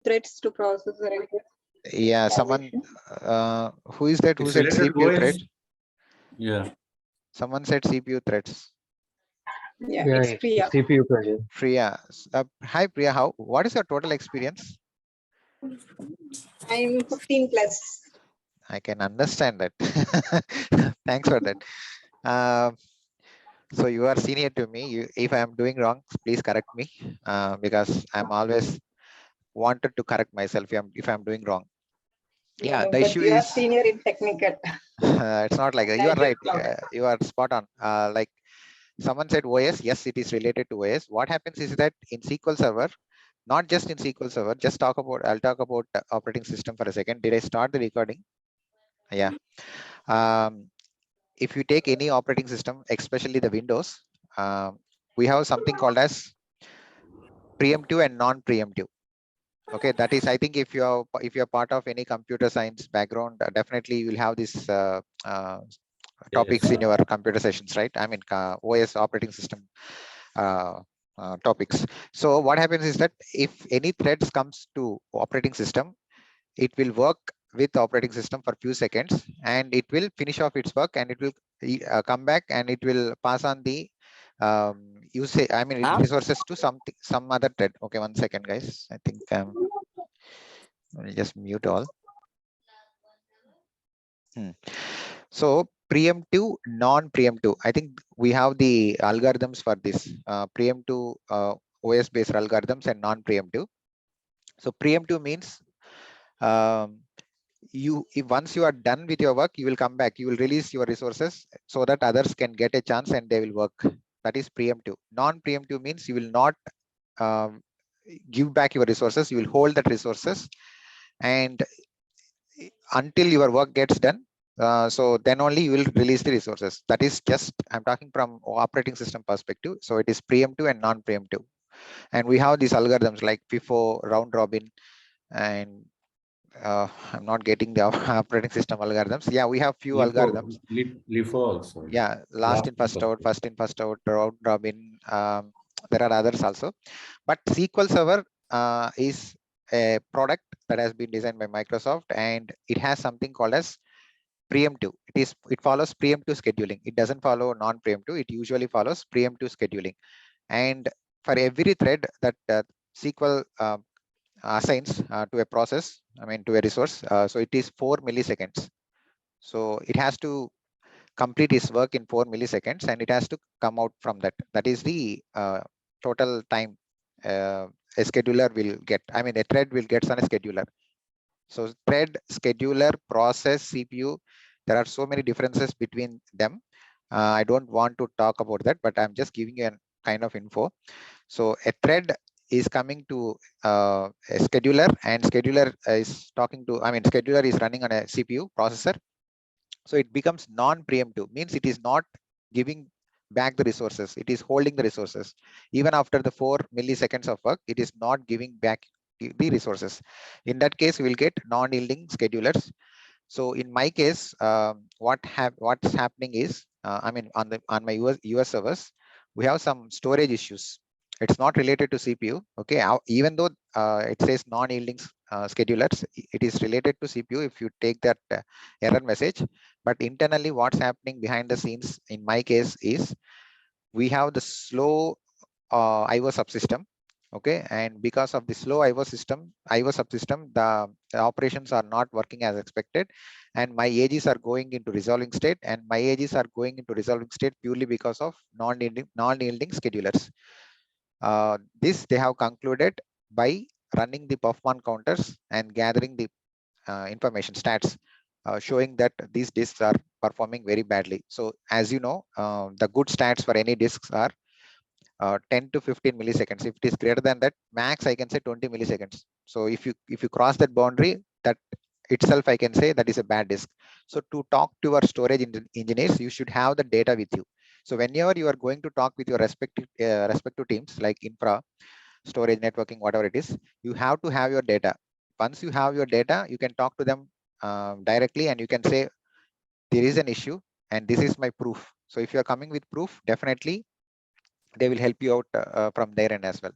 threads to process or anything. Yeah, someone, who is that? Who said CPU thread? Yeah. Someone said CPU threads. Yeah, it's Priya. CPU project. Priya. Hi Priya, what is your total experience? I'm 15 plus. I can understand that. Thanks for that. So you are senior to me. If I am doing wrong, please correct me, because I'm always wanted to correct myself if I'm doing wrong. Yeah, No, the but issue you are is senior in technical. it's not like that. You are right. You are spot on. Like someone said OS, yes, it is related to OS. What happens is that in SQL Server, not just in SQL Server, I'll talk about operating system for a second. Did I start the recording? Yeah. If you take any operating system, especially the Windows, we have something called as preemptive and non-preemptive. Okay, that is, I think if you're part of any computer science background, definitely you will have this topics in your computer sessions, right? I mean, OS operating system topics. So what happens is that if any threads comes to operating system, it will work with operating system for few seconds and it will finish off its work and it will come back and it will pass on the resources to some other thread. Okay, one second guys, I think let me just mute all. So preemptive, non-preemptive, I think we have the algorithms for this, preemptive OS based algorithms and non-preemptive. So preemptive means if once you are done with your work, you will come back, you will release your resources so that others can get a chance and they will work. That is preemptive. Non-preemptive means you will not give back your resources, you will hold that resources and until your work gets done. So then only you will release the resources. That is just, I'm talking from operating system perspective. So it is preemptive and non-preemptive. And we have these algorithms like FIFO, round robin, and I'm not getting the operating system algorithms. Yeah, we have few algorithms. LIFO also. Yeah, last in first out, first in first out, round robin. There are others also. But SQL Server is a product that has been designed by Microsoft and it has something called as preemptive. It follows preemptive scheduling. It doesn't follow non-preemptive. It usually follows preemptive scheduling. And for every thread that SQL assigns to a process, to a resource, so it is 4 milliseconds. So it has to complete its work in 4 milliseconds and it has to come out from that. That is the total time a scheduler will get. A thread will get on a scheduler. So thread, scheduler, process, CPU, there are so many differences between them. I don't want to talk about that, but I'm just giving you a kind of info. So a thread is coming to a scheduler and scheduler is scheduler is running on a CPU processor. So it becomes non-preemptive, means it is not giving back the resources. It is holding the resources. Even after the 4 milliseconds of work, it is not giving back the resources. In that case, we will get non-yielding schedulers. So in my case, what's happening is, on my US servers, we have some storage issues. It's not related to CPU. Okay, even though it says non-yielding schedulers, it is related to CPU if you take that error message. But internally, what's happening behind the scenes in my case is we have the slow IO subsystem. Okay, and because of the slow IO subsystem, the operations are not working as expected, and my AGs are going into resolving state, and my AGs are going into resolving state purely because of non-yielding schedulers. This they have concluded by running the performance counters and gathering the information stats, showing that these disks are performing very badly. So as you know, the good stats for any disks are 10 to 15 milliseconds. If it is greater than that, max I can say 20 milliseconds. So if you cross that boundary, that itself I can say that is a bad disk. So to talk to your storage engineers, you should have the data with you. So whenever you are going to talk with your respective teams like infra, storage, networking, whatever it is, you have to have your data. Once you have your data, you can talk to them directly and you can say there is an issue and this is my proof. So if you are coming with proof, definitely they will help you out from their end as well.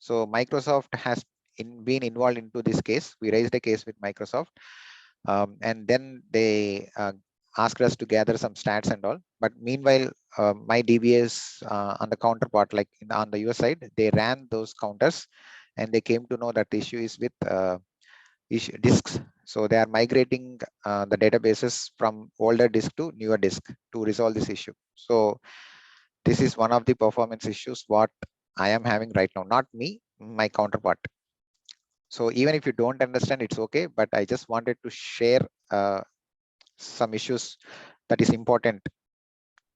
So Microsoft has been involved into this case. We raised a case with Microsoft, and then they asked us to gather some stats and all. But meanwhile, my DBAs on the counterpart, like on the US side, they ran those counters, and they came to know that the issue is with disks. So they are migrating the databases from older disk to newer disk to resolve this issue. So this is one of the performance issues what I am having right now, not me, my counterpart. So even if you don't understand, it's okay, but I just wanted to share some issues that is important.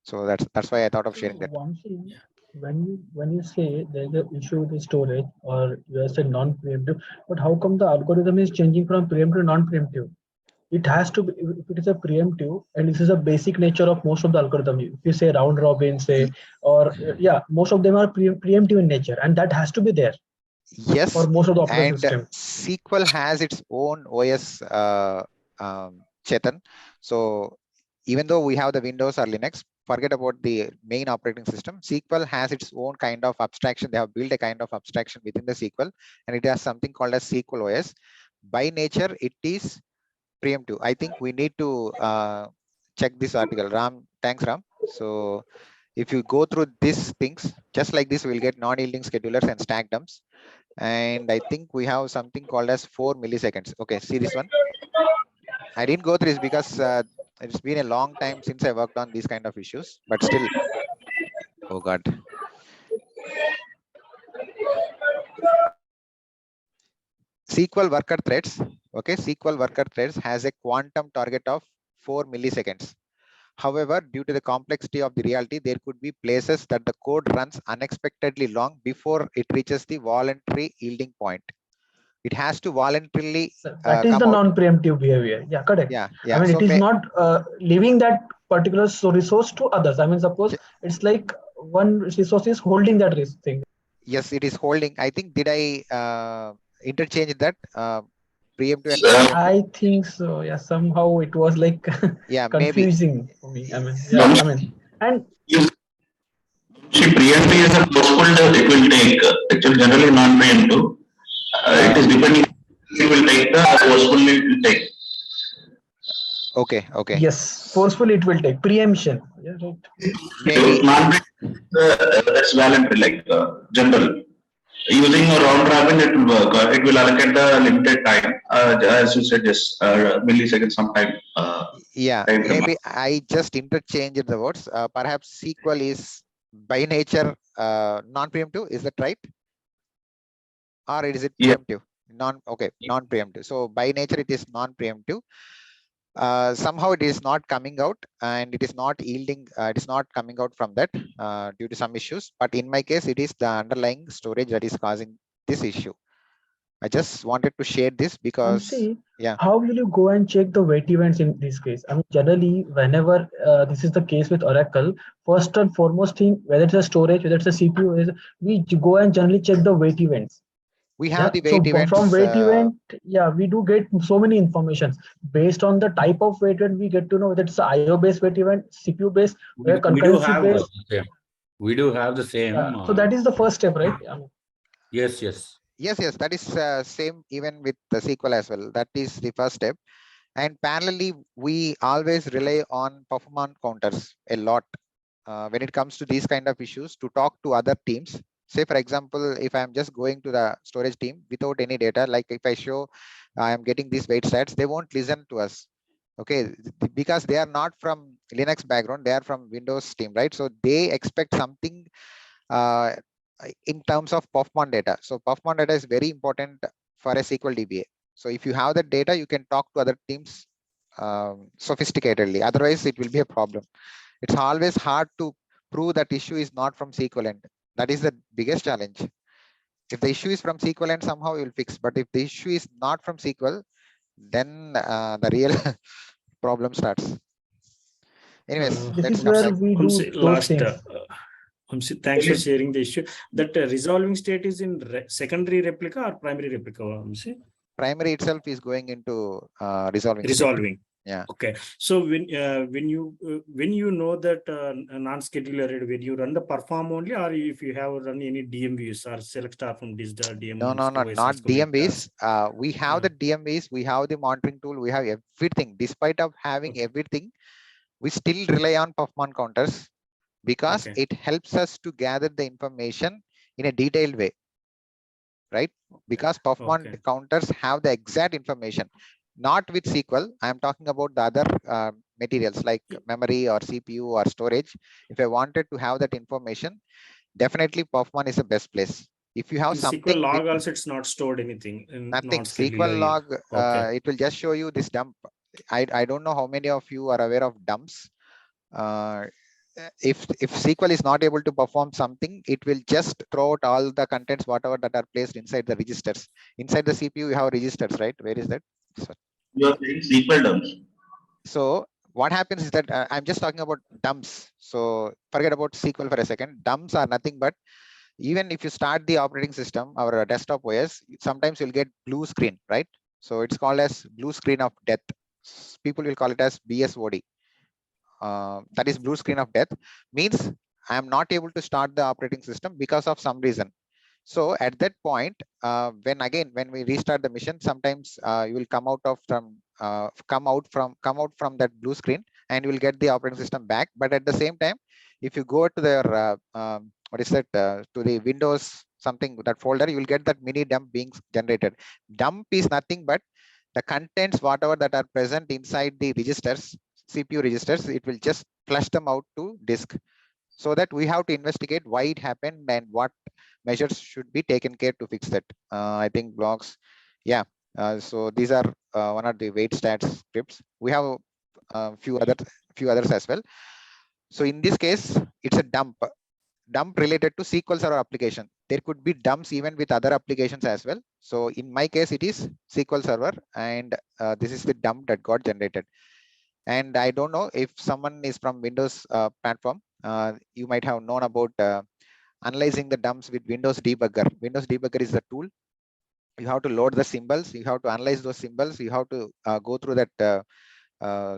So that's why I thought of sharing that. One thing, when you say there's an issue with the storage, or you said non-preemptive, but how come the algorithm is changing from preemptive to non-preemptive? It has to be, if it is a preemptive, and this is a basic nature of most of the algorithm. If you say round robin, say, or yeah, most of them are preemptive in nature, and that has to be there Yes, for most of the operating and system. SQL has its own OS, Chetan. So even though we have the Windows or Linux, forget about the main operating system. SQL has its own kind of abstraction. They have built a kind of abstraction within the SQL, and it has something called as SQL OS. By nature, it is preemptive. I think we need to check this article. Ram, thanks, Ram. So if you go through these things, just like this, we'll get non-yielding schedulers and stack dumps. And I think we have something called as 4 milliseconds. Okay, see this one. I didn't go through this because it's been a long time since I worked on these kind of issues, but still, oh God. SQL worker threads, okay, SQL worker threads has a quantum target of 4 milliseconds. However, due to the complexity of the reality, there could be places that the code runs unexpectedly long before it reaches the voluntary yielding point. It has to voluntarily That is the non-preemptive behavior. Yeah, correct. Yeah. I mean, So it is not leaving that particular resource to others. I mean, suppose it's like one resource is holding that thing. Yes, it is holding. I think, did I interchange that preemptive and non-preemptive? I think so. Yeah, somehow it was like confusing for me. I mean, and see, preemptive is a postponed, it will take, actually generally non-preemptive. It is depending, it will take the postponed, it will take. Okay. Yes, forcefully it will take preemption. Yeah, right. Maybe That's voluntary, like general. Using a round robin, it will work. It will allocate the limited time, as you said, just milliseconds sometime. Yeah, maybe I just interchanged the words. Perhaps SQL is by nature non-preemptive. Is that right? Or is it preemptive? Non-preemptive. So by nature it is non-preemptive. Somehow it is not coming out, and it is not yielding. It is not coming out from that due to some issues. But in my case, it is the underlying storage that is causing this issue. I just wanted to share this because how will you go and check the wait events in this case? I mean, generally, whenever this is the case with Oracle, first and foremost thing, whether it's a storage, whether it's a CPU, is we go and generally check the wait events. We have the wait events. From wait event, we do get so many information. Based on the type of wait event, we get to know whether it's IO based wait event, CPU based, concurrency based. We do have the same. So that is the first step, right? Yes. Yes, that is same even with the SQL as well. That is the first step. And parallelly, we always rely on performance counters a lot when it comes to these kind of issues to talk to other teams. Say, for example, if I'm just going to the storage team without any data, like if I show I am getting these wait stats, they won't listen to us. Okay, because they are not from Linux background, they are from Windows team, right? So they expect something in terms of performance data. So performance data is very important for a SQL DBA. So if you have that data, you can talk to other teams sophisticatedly. Otherwise, it will be a problem. It's always hard to prove that issue is not from SQL end. That is the biggest challenge. If the issue is from SQL end, somehow you will fix. But if the issue is not from SQL, then the real problem starts. Anyways, this is where we do those things. Thanks for sharing the issue. That resolving state is in secondary replica or primary replica? Primary itself is going into resolving. Resolving. Yeah. Okay. So when you know that a non-scheduler, when you run the perform only, or if you have run any DMVs or select star from this DMVs, No, not DMVs. We have the DMVs, we have the monitoring tool, we have everything. Despite of having everything, we still rely on performance counters because it helps us to gather the information in a detailed way, right? Because performance counters have the exact information, not with SQL. I'm talking about the other materials like memory or CPU or storage. If I wanted to have that information, definitely performance is the best place. If you have in something SQL log also, it's not stored anything. Nothing. SQL log, it will just show you this dump. I don't know how many of you are aware of dumps. If SQL is not able to perform something, it will just throw out all the contents, whatever that are placed inside the registers. Inside the CPU, you have registers, right? Where is that? You are saying SQL dumps. So what happens is that I'm just talking about dumps. So forget about SQL for a second. Dumps are nothing but, even if you start the operating system, our desktop OS, sometimes you'll get blue screen, right? So it's called as blue screen of death. People will call it as BSOD. That is blue screen of death, means I am not able to start the operating system because of some reason. So at that point, when we restart the mission, sometimes you will come out from that blue screen and you will get the operating system back. But at the same time, if you go to their to the Windows something, that folder, you will get that mini dump being generated. Dump is nothing but the contents, whatever that are present inside the registers, CPU registers, it will just flush them out to disk, so that we have to investigate why it happened and what measures should be taken care to fix that. I think blocks. Yeah. So these are one of the wait stats scripts. We have a few others as well. So in this case, it's a dump related to SQL Server application. There could be dumps even with other applications as well. So in my case, it is SQL Server, and this is the dump that got generated. And I don't know if someone is from Windows platform, you might have known about analyzing the dumps with Windows Debugger. Windows Debugger is the tool. You have to load the symbols. You have to analyze those symbols. You have to go through that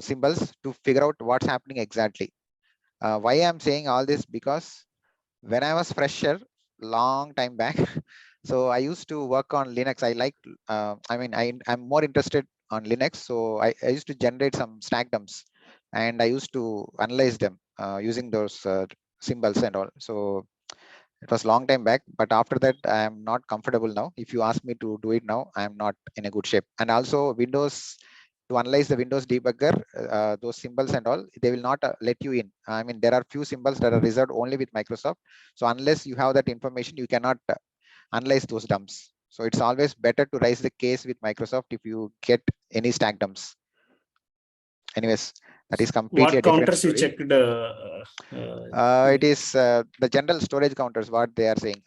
symbols to figure out what's happening exactly. Why I'm saying all this, because when I was fresher, long time back, so I used to work on Linux. I like, I'm more interested on Linux. So I used to generate some stack dumps, and I used to analyze them using those symbols and all. So it was long time back, but after that, I am not comfortable now. If you ask me to do it now, I am not in a good shape. And also Windows, to analyze the Windows debugger, those symbols and all, they will not let you in. I mean, there are few symbols that are reserved only with Microsoft. So unless you have that information, you cannot analyze those dumps. So it's always better to raise the case with Microsoft if you get any stack dumps. Anyways, that is completely a different story. What counters you checked? It is the general storage counters, what they are saying.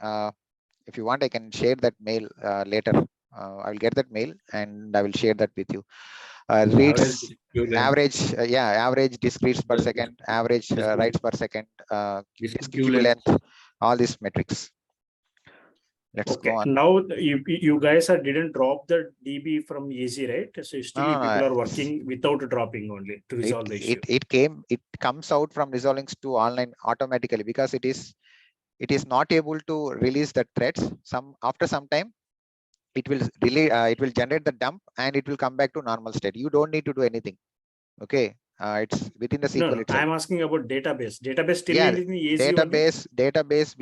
If you want, I can share that mail later. I will get that mail and I will share that with you. Reads, average disk reads per second, average writes per second, disk queue length, all these metrics. Let's go on. Now you guys didn't drop the DB from easy, right? So still people are working without dropping only to resolve the issue. It comes out from resolving to online automatically, because it is not able to release the threads. After some time, it will generate the dump and it will come back to normal state. You don't need to do anything. Okay. It's within the SQL itself. I'm asking about database. Database still in easy database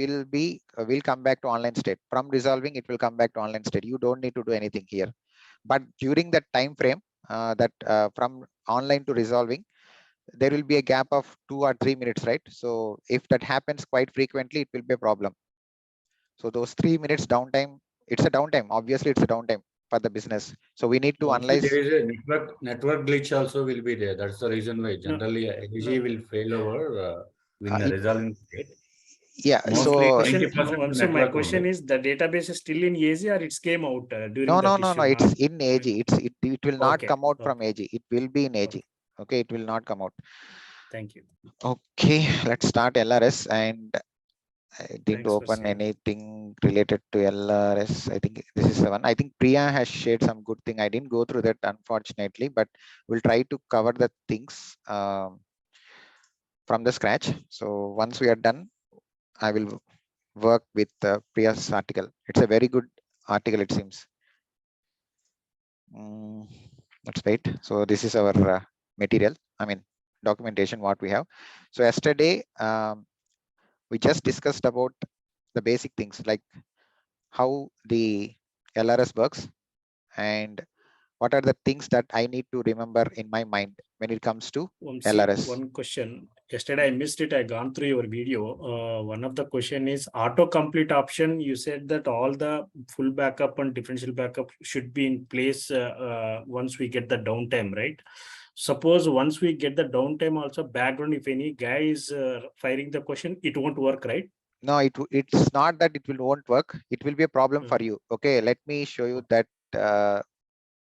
will come back to online state. From resolving, it will come back to online state. You don't need to do anything here. But during that time frame, from online to resolving, there will be a gap of 2 or 3 minutes, right? So if that happens quite frequently, it will be a problem. So those 3 minutes downtime, it's a downtime. Obviously, it's a downtime for the business. So we need to analyze. There is a network glitch also will be there. That's the reason why generally AG will fail over in the resolving state. Yeah. Mostly so my question is, the database is still in AG or it came out during No. issue? It's in AG. It will not come out from AG. It will be in AG. Okay. It will not come out. Thank you. Okay. Let's start LRS. And I didn't Thanks for open sharing. anything related to LRS. I think this is the one. I think Priya has shared some good thing. I didn't go through that unfortunately, but we'll try to cover the things from the scratch. So once we are done, I will work with Priya's article. It's a very good article, it seems. Let's wait. So this is our material. I mean, documentation, what we have. So yesterday, we just discussed about the basic things like how the LRS works and what are the things that I need to remember in my mind when it comes to LRS. One question. Yesterday I missed it. I gone through your video. One of the question is autocomplete option. You said that all the full backup and differential backup should be in place once we get the downtime, right? Suppose once we get the downtime also background, if any guy is firing the question, it won't work, right? No, it's not that it won't work. It will be a problem for you. Okay, let me show you that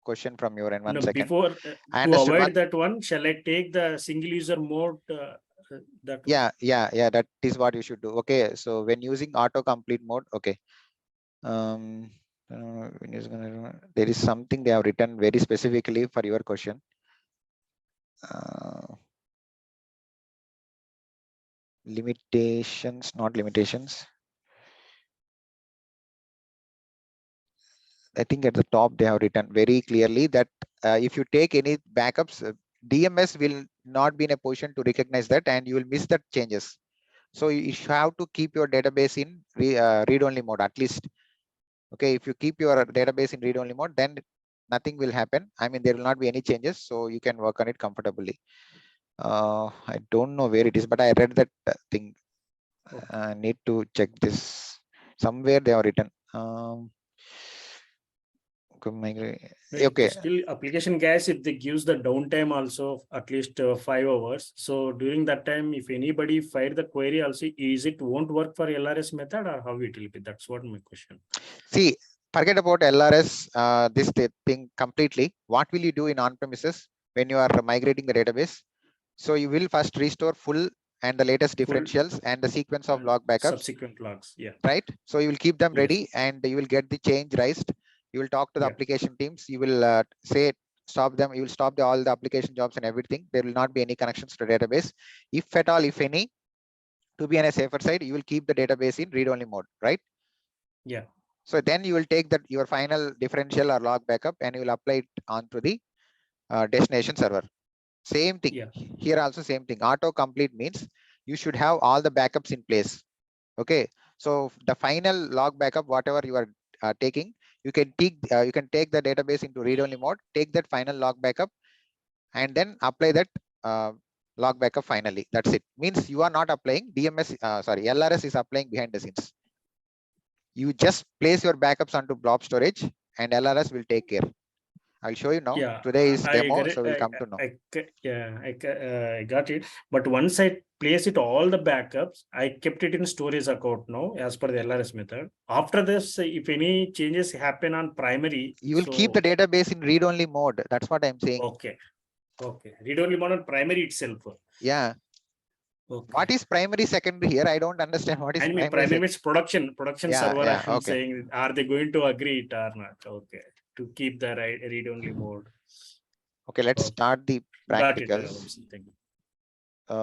question from your end. One second. Before I to understood avoid that one, shall I take the single user mode? That one? Yeah. That is what you should do. Okay, so when using autocomplete mode, okay. There is something they have written very specifically for your question. Limitations, not limitations. I think at the top they have written very clearly that if you take any backups, DMS will not be in a position to recognize that and you will miss that changes. So you have to keep your database in read-only mode at least. Okay, if you keep your database in read-only mode, then nothing will happen. I mean, there will not be any changes, so you can work on it comfortably. I don't know where it is, but I read that thing. I need to check this. Somewhere they have written. Okay. Still application guys, if they gives the downtime also at least 5 hours. So during that time, if anybody fire the query also, is it won't work for LRS method or how it will be? That's what my question. See, forget about LRS, this thing completely. What will you do in on-premises when you are migrating the database? So you will first restore full and the latest differentials and the sequence of log backups. Subsequent logs, yeah. Right. So you will keep them ready and you will get the change raised. You will talk to the application teams. You will say stop them. You will stop all the application jobs and everything. There will not be any connections to database. If at all, if any, to be on a safer side, you will keep the database in read-only mode, right? Yeah. So then you will take that your final differential or log backup and you will apply it onto the destination server. Same thing. Here also same thing. Autocomplete means you should have all the backups in place. Okay. So the final log backup, whatever you are taking, you can take the database into read-only mode, take that final log backup, and then apply that log backup finally. That's it. Means you are not applying LRS is applying behind the scenes. You just place your backups onto blob storage and LRS will take care. I'll show you now. Yeah, today is demo, so we'll come to know. I got it. But once I place it all the backups, I kept it in storage account now as per the LRS method. After this, if any changes happen on primary, you will keep the database in read-only mode. That's what I'm saying. Okay. Read-only mode on primary itself. Yeah. Okay. What is primary secondary here? I don't understand what is primary. Primary means production server. Yeah, I'm okay. saying, are they going to agree it or not? Okay. To keep the read-only mode. Okay, let's start the practicals. Thank you.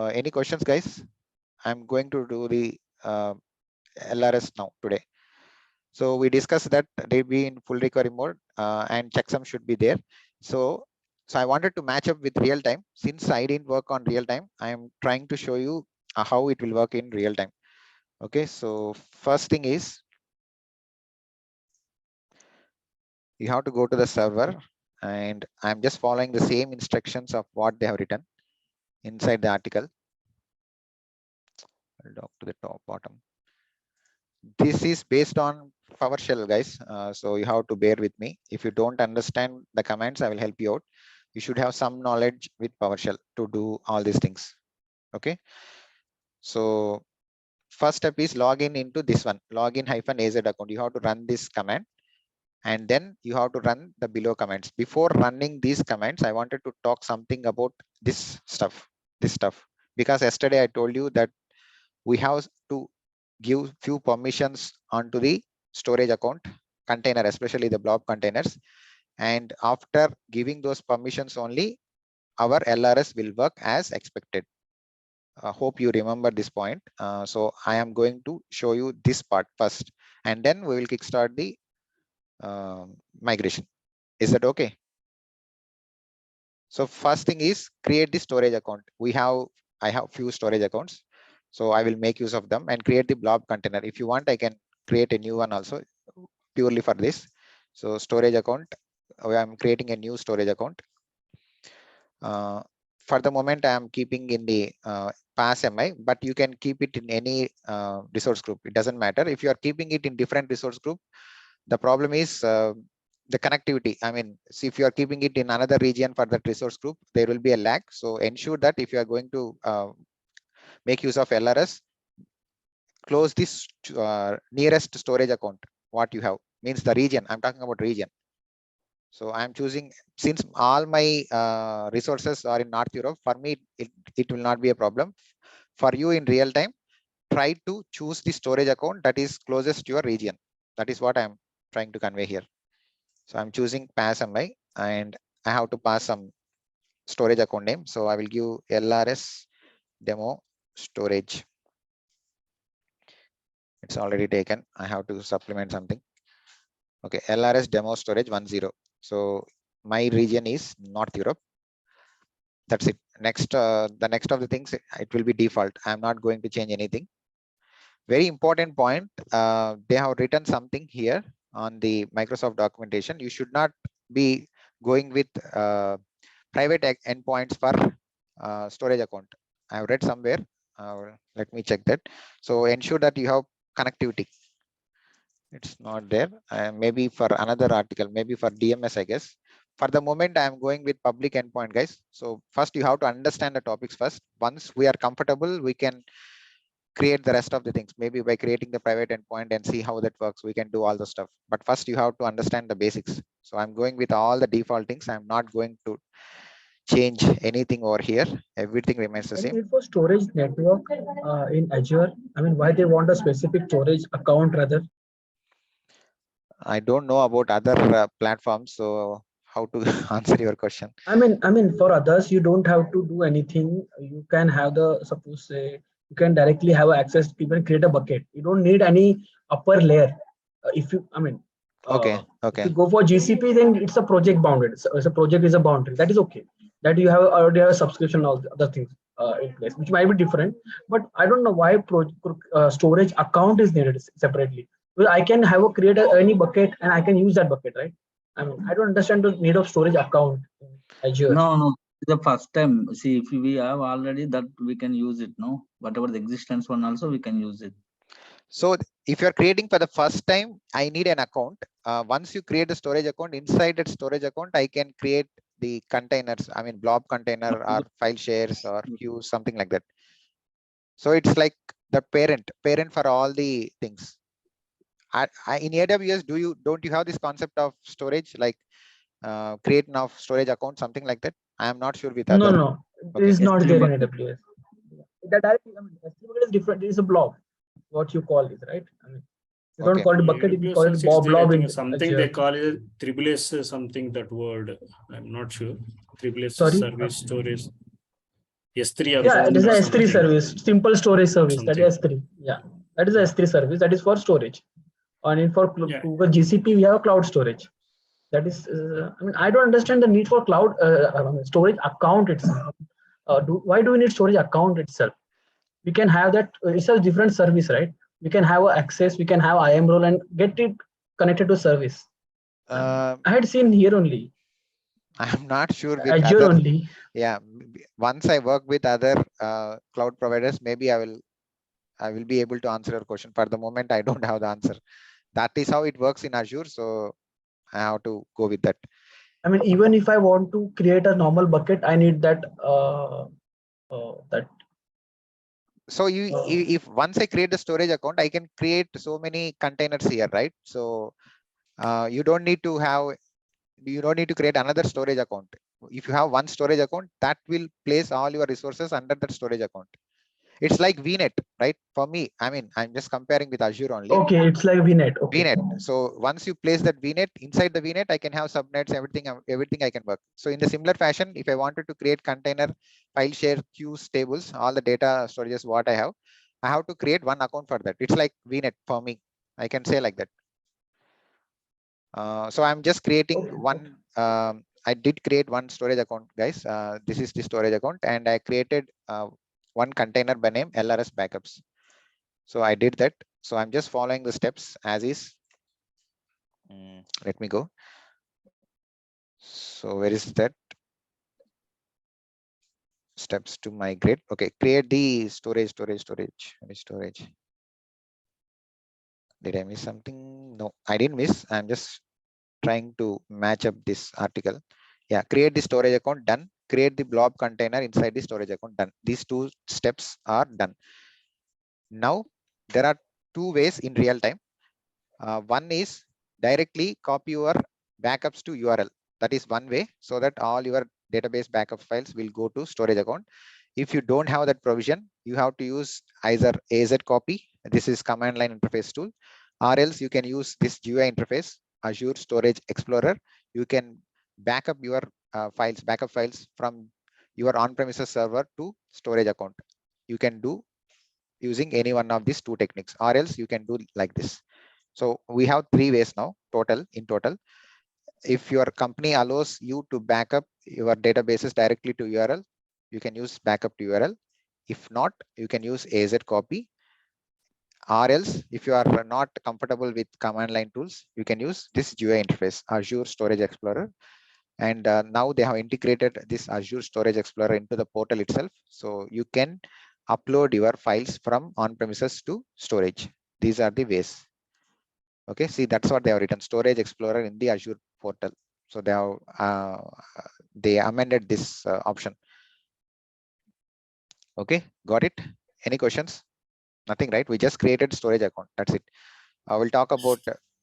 Any questions, guys? I'm going to do the LRS now today. So we discussed that they be in full recovery mode and checksum should be there. So I wanted to match up with real time. Since I didn't work on real time, I am trying to show you how it will work in real time. Okay, so first thing is you have to go to the server and I'm just following the same instructions of what they have written inside the article. I'll go to the top bottom. This is based on PowerShell, guys. So you have to bear with me. If you don't understand the commands, I will help you out. You should have some knowledge with PowerShell to do all these things. Okay. So first step is login into this one, login -az account. You have to run this command and then you have to run the below commands. Before running these commands, I wanted to talk something about this stuff, because yesterday I told you that we have to give few permissions onto the storage account container, especially the blob containers. And after giving those permissions only, our LRS will work as expected. Hope you remember this point. So I am going to show you this part first, and then we will kickstart the migration. Is that okay? So first thing is create the storage account. I have few storage accounts, so I will make use of them and create the blob container. If you want, I can create a new one also purely for this. So storage account, I'm creating a new storage account. For the moment, I am keeping in the pass MI, but you can keep it in any resource group. It doesn't matter. If you are keeping it in different resource group, the problem is the connectivity. I mean, see, if you are keeping it in another region for that resource group, there will be a lag. So ensure that if you are going to make use of LRS, close this nearest storage account. What you have means the region. I'm talking about region. So I'm choosing, since all my resources are in North Europe, for me, it will not be a problem. For you in real time, try to choose the storage account that is closest to your region. That is what I'm trying to convey here. So I'm choosing pass MI, and I have to pass some storage account name. So I will give LRS demo storage. It's already taken. I have to supplement something. Okay, LRS demo storage 10. So my region is North Europe. That's it. Next, the next of the things, it will be default. I'm not going to change anything. Very important point. They have written something here on the Microsoft documentation. You should not be going with private endpoints for storage account. I have read somewhere. Let me check that. So ensure that you have connectivity. It's not there. Maybe for another article, maybe for DMS, I guess. For the moment, I am going with public endpoint, guys. So first you have to understand the topics first. Once we are comfortable, we can create the rest of the things. Maybe by creating the private endpoint and see how that works, we can do all the stuff. But first you have to understand the basics. So I'm going with all the default things. I'm not going to change anything over here. Everything remains the same. Need for storage network in Azure. I mean, why they want a specific storage account rather? I don't know about other platforms, so how to answer your question? I mean, for others, you don't have to do anything. You can have suppose say, you can directly have access, even create a bucket. You don't need any upper layer. If you, Okay, if okay. you go for GCP, then it's a project bounded. So a project is a boundary. That is okay. That you have already have a subscription, all the other things in place, which might be different. But I don't know why storage account is needed separately. Well, I can create any bucket and I can use that bucket, right? I mean, I don't understand the need of storage account in Azure. No, the first time. See, if we have already that, we can use it. No, whatever the existence one, also we can use it. So if you're creating for the first time, I need an account. Once you create a storage account, inside that storage account, I can create the containers. I mean, blob container or file shares or queues, something like that. So it's like the parent for all the things. In AWS, don't you have this concept of storage, like create now storage account, something like that? I am not sure with other. No, it is not there in AWS. That directly, S3 bucket is different. It is a blob, what you call it, right? I mean, you don't call it bucket, you call it blob in something Azure. they call it triple S something, that word. I'm not sure. Triple S Sorry? service storage. S3 Yeah, it is a S3 something. service, simple storage service. Something. That is S3. Yeah, that is a S3 service. That is for storage. And for Google GCP, we have a cloud storage. That is, I mean, I don't understand the need for cloud storage account itself. Why do we need storage account itself? We can have that. It's a different service, right? We can have access. We can have IAM role and get it connected to service. I had seen here only. I'm not sure with Azure other. Only. Yeah, once I work with other cloud providers, maybe I will be able to answer your question. For the moment, I don't have the answer. That is how it works in Azure, so I have to go with that. I mean, even if I want to create a normal bucket, I need that So if once I create a storage account, I can create so many containers here, right? So you don't need to create another storage account. If you have one storage account, that will place all your resources under that storage account. It's like VNet, right? For me, I mean, I'm just comparing with Azure only. Okay, it's like VNet. Okay. VNet. So once you place that VNet, inside the VNet, I can have subnets, everything I can work. So in the similar fashion, if I wanted to create container, file share, queues, tables, all the data storages, what I have to create one account for that. It's like VNet for me. I can say like that. So I'm just creating one. I did create one storage account, guys. This is the storage account, and I created one container by name LRS backups. So I did that. So I'm just following the steps as is. Let me go. So where is that? Steps to migrate. Okay, create the storage. Did I miss something? No, I didn't miss. I'm just trying to match up this article. Yeah, create the storage account, done. Create the blob container inside the storage account, done. These two steps are done. Now, there are two ways in real time. One is directly copy your backups to URL. That is one way, so that all your database backup files will go to storage account. If you don't have that provision, you have to use either AZ copy. This is command line interface tool, or else you can use this GUI interface, Azure Storage Explorer. You can backup your backup files from your on-premises server to storage account. You can do using any one of these two techniques, or else you can do like this. So we have three ways now in total. If your company allows you to backup your databases directly to URL, you can use backup to URL. If not, you can use AZ copy. Or else, if you are not comfortable with command line tools, you can use this GUI interface, Azure Storage Explorer. And now they have integrated this Azure Storage Explorer into the portal itself. So you can upload your files from on-premises to storage. These are the ways. Okay, see, that's what they have written, Storage Explorer in the Azure portal. So they amended this option. Okay, got it? Any questions? Nothing, right? We just created storage account. That's it. We'll talk about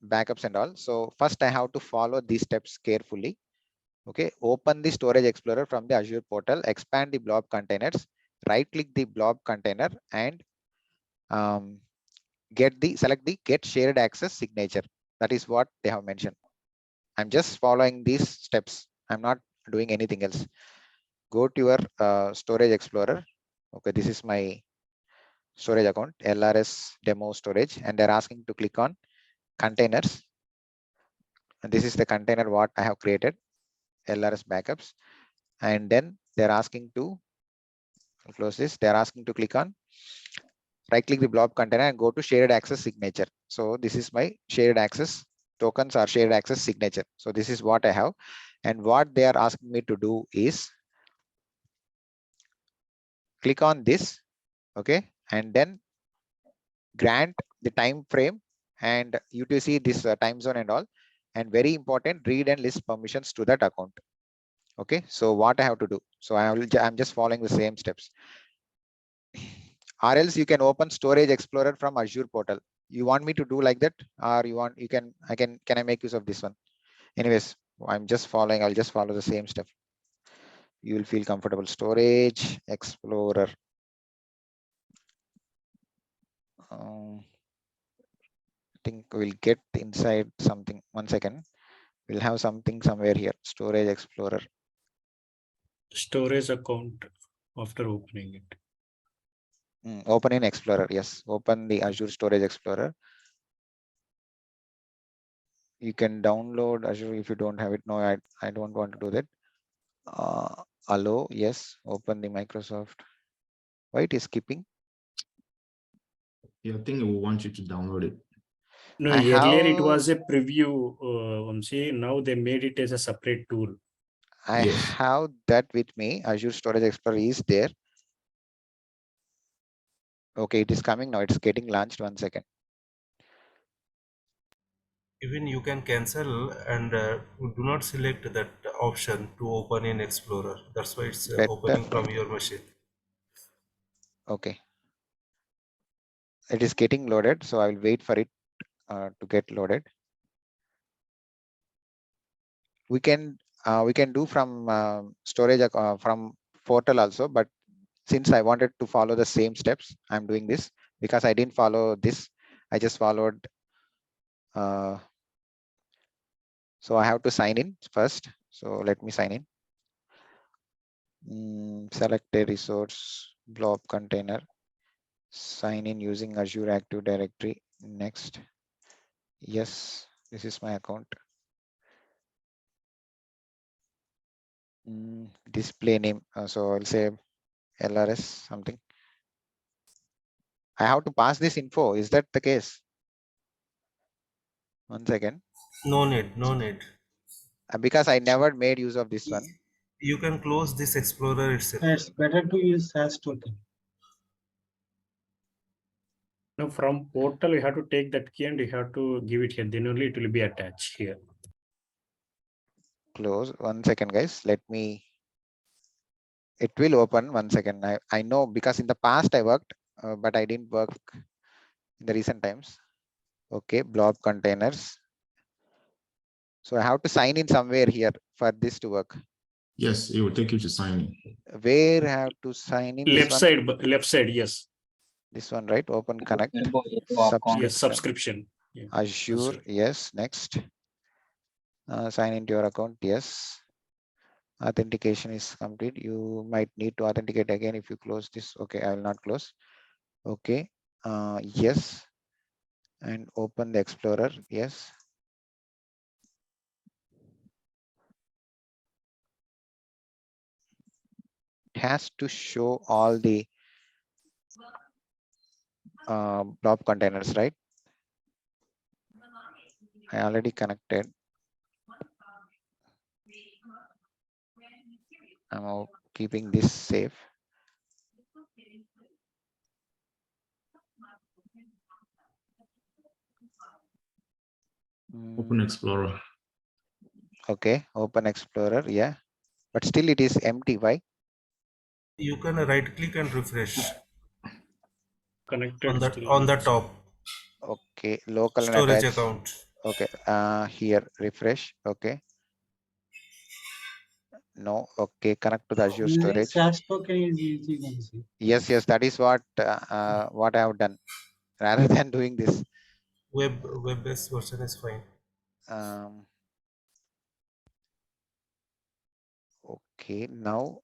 backups and all. So first I have to follow these steps carefully. Okay, open the Storage Explorer from the Azure portal, expand the blob containers, right click the blob container, and select the get shared access signature. That is what they have mentioned. I'm just following these steps. I'm not doing anything else. Go to your Storage Explorer. Okay, this is my storage account, LRS demo storage, and they're asking to click on containers. And this is the container what I have created, LRS backups. And then they're asking to close this. They're asking to click on right click the blob container and go to shared access signature. So this is my shared access tokens or shared access signature. So this is what I have. And what they are asking me to do is click on this, okay, and then grant the time frame and UTC this time zone and all. And very important, read and list permissions to that account. Okay, so what I have to do? So I'm just following the same steps. Or else you can open Storage Explorer from Azure portal. You want me to do like that, or can I make use of this one? Anyways, I'm just following. I'll just follow the same step. You will feel comfortable. Storage Explorer. I think we'll get inside something. 1 second. We'll have something somewhere here. Storage Explorer. Storage account after opening it. Open in Explorer. Yes, open the Azure Storage Explorer. You can download Azure if you don't have it. No, I don't want to do that. Allow, yes, open the Microsoft. Why it is skipping? Yeah, I think we want you to download it. No, earlier it was a preview, Vamsi. Now they made it as a separate tool. I have that with me. Azure Storage Explorer is there. Okay, it is coming now. It's getting launched. 1 second. Even you can cancel and do not select that option to open in Explorer. That's why it's opening from your machine. Okay. It is getting loaded, so I will wait for it to get loaded. We can do from storage from portal also, but since I wanted to follow the same steps, I'm doing this because I didn't follow this. I just followed. So I have to sign in first. So let me sign in. Select a resource, blob container, sign in using Azure Active Directory. Next. Yes, this is my account. Display name. So I'll say LRS something. I have to pass this info. Is that the case? One second. No need, no need. Because I never made use of this one. You can close this Explorer itself. It's better to use SAS token. Now from portal, you have to take that key and you have to give it here. Then only it will be attached here. Close. 1 second, guys. Let me. It will open. 1 second. I know because in the past I worked, but I didn't work in the recent times. Okay, blob containers. So I have to sign in somewhere here for this to work. Yes, it will take you to sign in. Where I have to sign in? Left side, yes. This one, right? Open connect. Yes, subscription. Yeah. Azure, yes. Next. Sign into your account, yes. Authentication is complete. You might need to authenticate again if you close this. Okay, I will not close. Okay, yes. And open the Explorer, yes. It has to show all the blob containers, right? I already connected. I'm keeping this safe. Open Explorer. Okay, open Explorer, yeah. But still it is empty. Why? You can right click and refresh. Connected on the top. Okay, local Storage and attached. account. Okay, here refresh. Okay. No, okay, connect to the Azure storage. SAS token is easy. Yes, that is what I have done rather than doing this. Web-based version is fine. Okay, now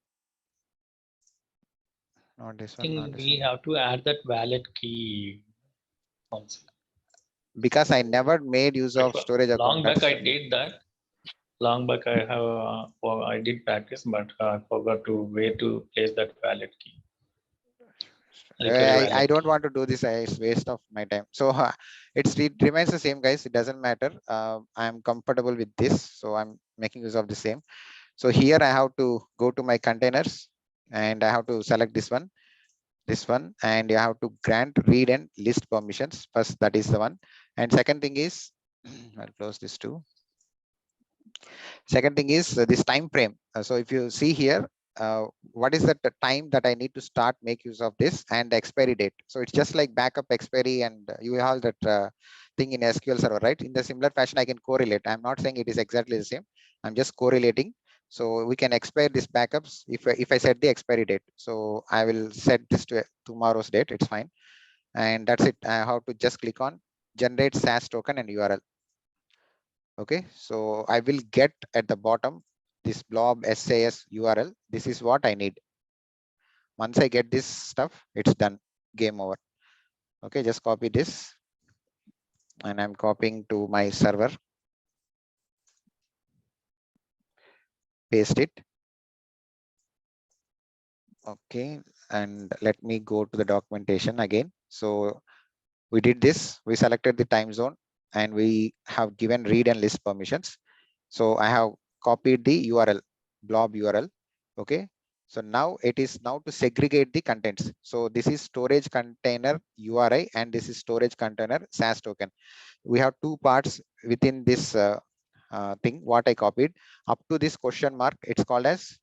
not this one. Not this we one. have to add that valid key also. Because I never made use of storage account. Long back I did that. Long back I have I did practice, but I forgot to where to place that valid key. I don't want to do this. It's waste of my time. So it remains the same, guys. It doesn't matter. I'm comfortable with this, so I'm making use of the same. So here I have to go to my containers and I have to select this one, and you have to grant read and list permissions. First, that is the one. And second thing is, I'll close this too. Second thing is this time frame. So if you see here, what is the time that I need to start make use of this and the expiry date. So it's just like backup expiry, and you have that thing in SQL Server, right? In the similar fashion, I can correlate. I'm not saying it is exactly the same. I'm just correlating. So we can expire these backups if I set the expiry date. So I will set this to tomorrow's date. It's fine. And that's it. I have to just click on generate SAS token and URL. Okay, so I will get at the bottom this blob SAS URL. This is what I need. Once I get this stuff, it's done. Game over. Okay, just copy this. And I'm copying to my server. Paste it. Okay, and let me go to the documentation again. So we did this. We selected the time zone and we have given read and list permissions. So I have copied the URL, blob URL. Okay. So now it is now to segregate the contents. So this is storage container URI and this is storage container SAS token. We have two parts within this thing, what I copied. Up to this question mark, it's called as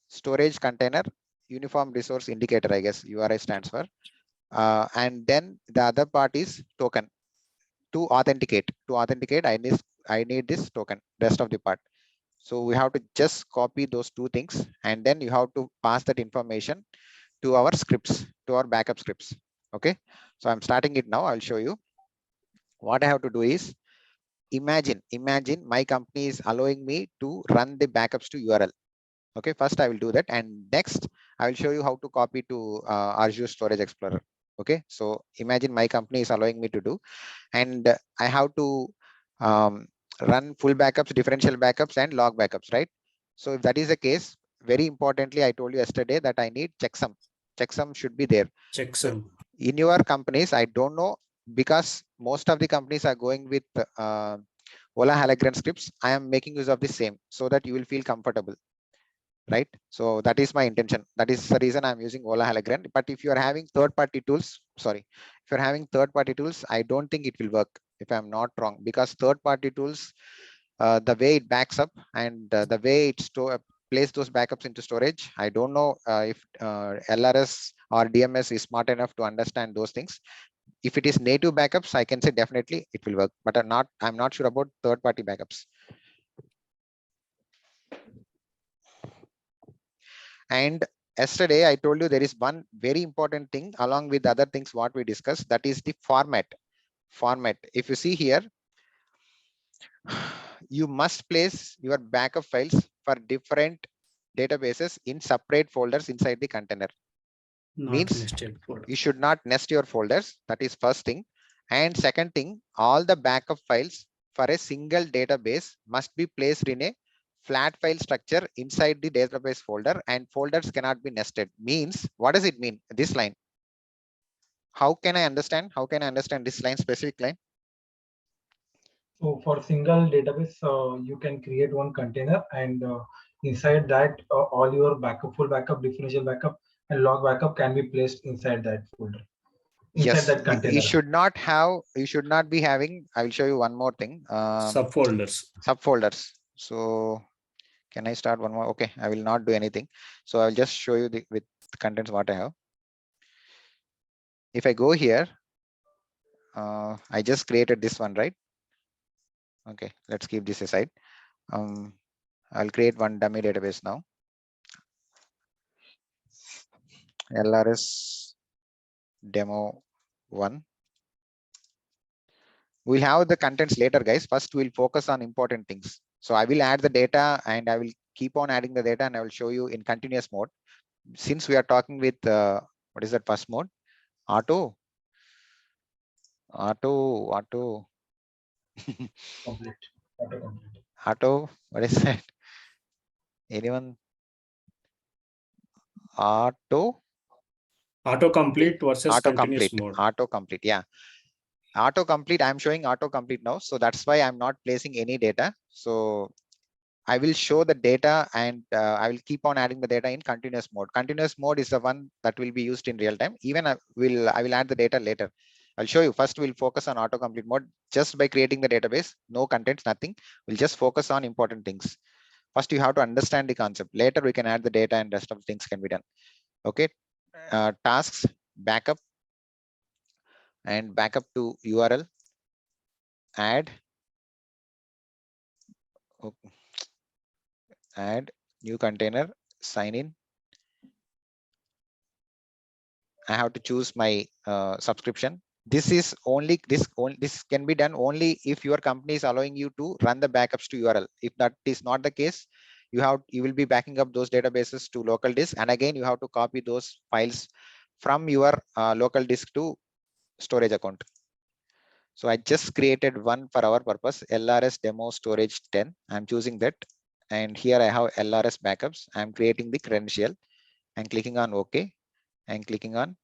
storage container uniform resource indicator, I guess URI stands for. And then the other part is token. To authenticate, I need this token, rest of the part. So we have to just copy those two things and then you have to pass that information to our scripts, to our backup scripts. Okay, so I'm starting it now. I'll show you. What I have to do is imagine my company is allowing me to run the backups to URL. Okay, first I will do that, and next I will show you how to copy to Azure Storage Explorer. Okay, so imagine my company is allowing me to do, and I have to run full backups, differential backups, and log backups, right? So if that is the case, very importantly, I told you yesterday that I need checksum. Checksum should be there. Checksum. In your companies, I don't know, because most of the companies are going with Ola Halagran scripts. I am making use of the same so that you will feel comfortable, right? So that is my intention. That is the reason I'm using Ola Halagran. But if you are having third-party tools, if you're having third-party tools, I don't think it will work, if I'm not wrong, because third-party tools, the way it backs up and the way it place those backups into storage, I don't know if LRS or DMS is smart enough to understand those things. If it is native backups, I can say definitely it will work, but I'm not sure about third-party backups. And yesterday I told you there is one very important thing along with other things what we discussed, that is the format. If you see here, you must place your backup files for different databases in separate folders inside the container. Means you should not nest your folders. That is first thing. And second thing, all the backup files for a single database must be placed in a flat file structure inside the database folder, and folders cannot be nested. Means, what does it mean? This line. How can I understand? How can I understand this line, specific line? So for single database, you can create one container, and inside that, all your backup, full backup, differential backup, and log backup can be placed inside that folder. Inside Yes, that container. you should not have. You should not be having. I will show you one more thing. Subfolders. Subfolders. So can I start one more? Okay, I will not do anything. So I'll just show you with the contents what I have. If I go here, I just created this one, right? Okay, let's keep this aside. I'll create one dummy database now. LRS demo 1. We'll have the contents later, guys. First, we'll focus on important things. So I will add the data, and I will keep on adding the data, and I will show you in continuous mode. Since we are talking with what is that first mode? Auto. Complete. Auto. What is that? Anyone? Autocomplete versus continuous mode. Autocomplete. Yeah. Autocomplete. I'm showing autocomplete now. So that's why I'm not placing any data. So I will show the data, and I will keep on adding the data in continuous mode. Continuous mode is the one that will be used in real time. Even I will add the data later. I'll show you. First, we'll focus on autocomplete mode just by creating the database. No contents, nothing. We'll just focus on important things. First, you have to understand the concept. Later, we can add the data, and rest of the things can be done. Okay. Tasks, backup, and backup to URL. Add. Okay. Add new container. Sign in. I have to choose my subscription. This can be done only if your company is allowing you to run the backups to URL. If that is not the case, you will be backing up those databases to local disk, and again you have to copy those files from your local disk to storage account. So I just created one for our purpose, LRS demo storage 10. I'm choosing that, and here I have LRS backups. I'm creating the credential and clicking on OK, and clicking on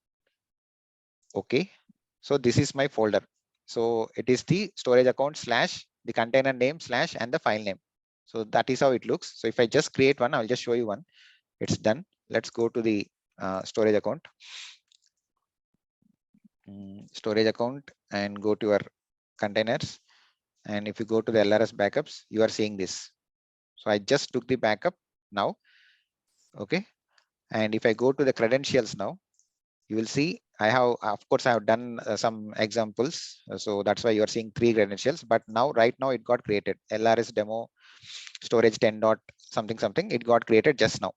OK. So this is my folder. So it is the storage account slash the container name slash and the file name. So that is how it looks. So if I just create one, I'll just show you one. It's done. Let's go to the storage account. Storage account, and go to your containers. And if you go to the LRS backups, you are seeing this. So I just took the backup now. Okay. And if I go to the credentials now, you will see I have, of course, I have done some examples. So that's why you are seeing 3 credentials. But now, right now, it got created. LRS demo storage 10 dot something something. It got created just now.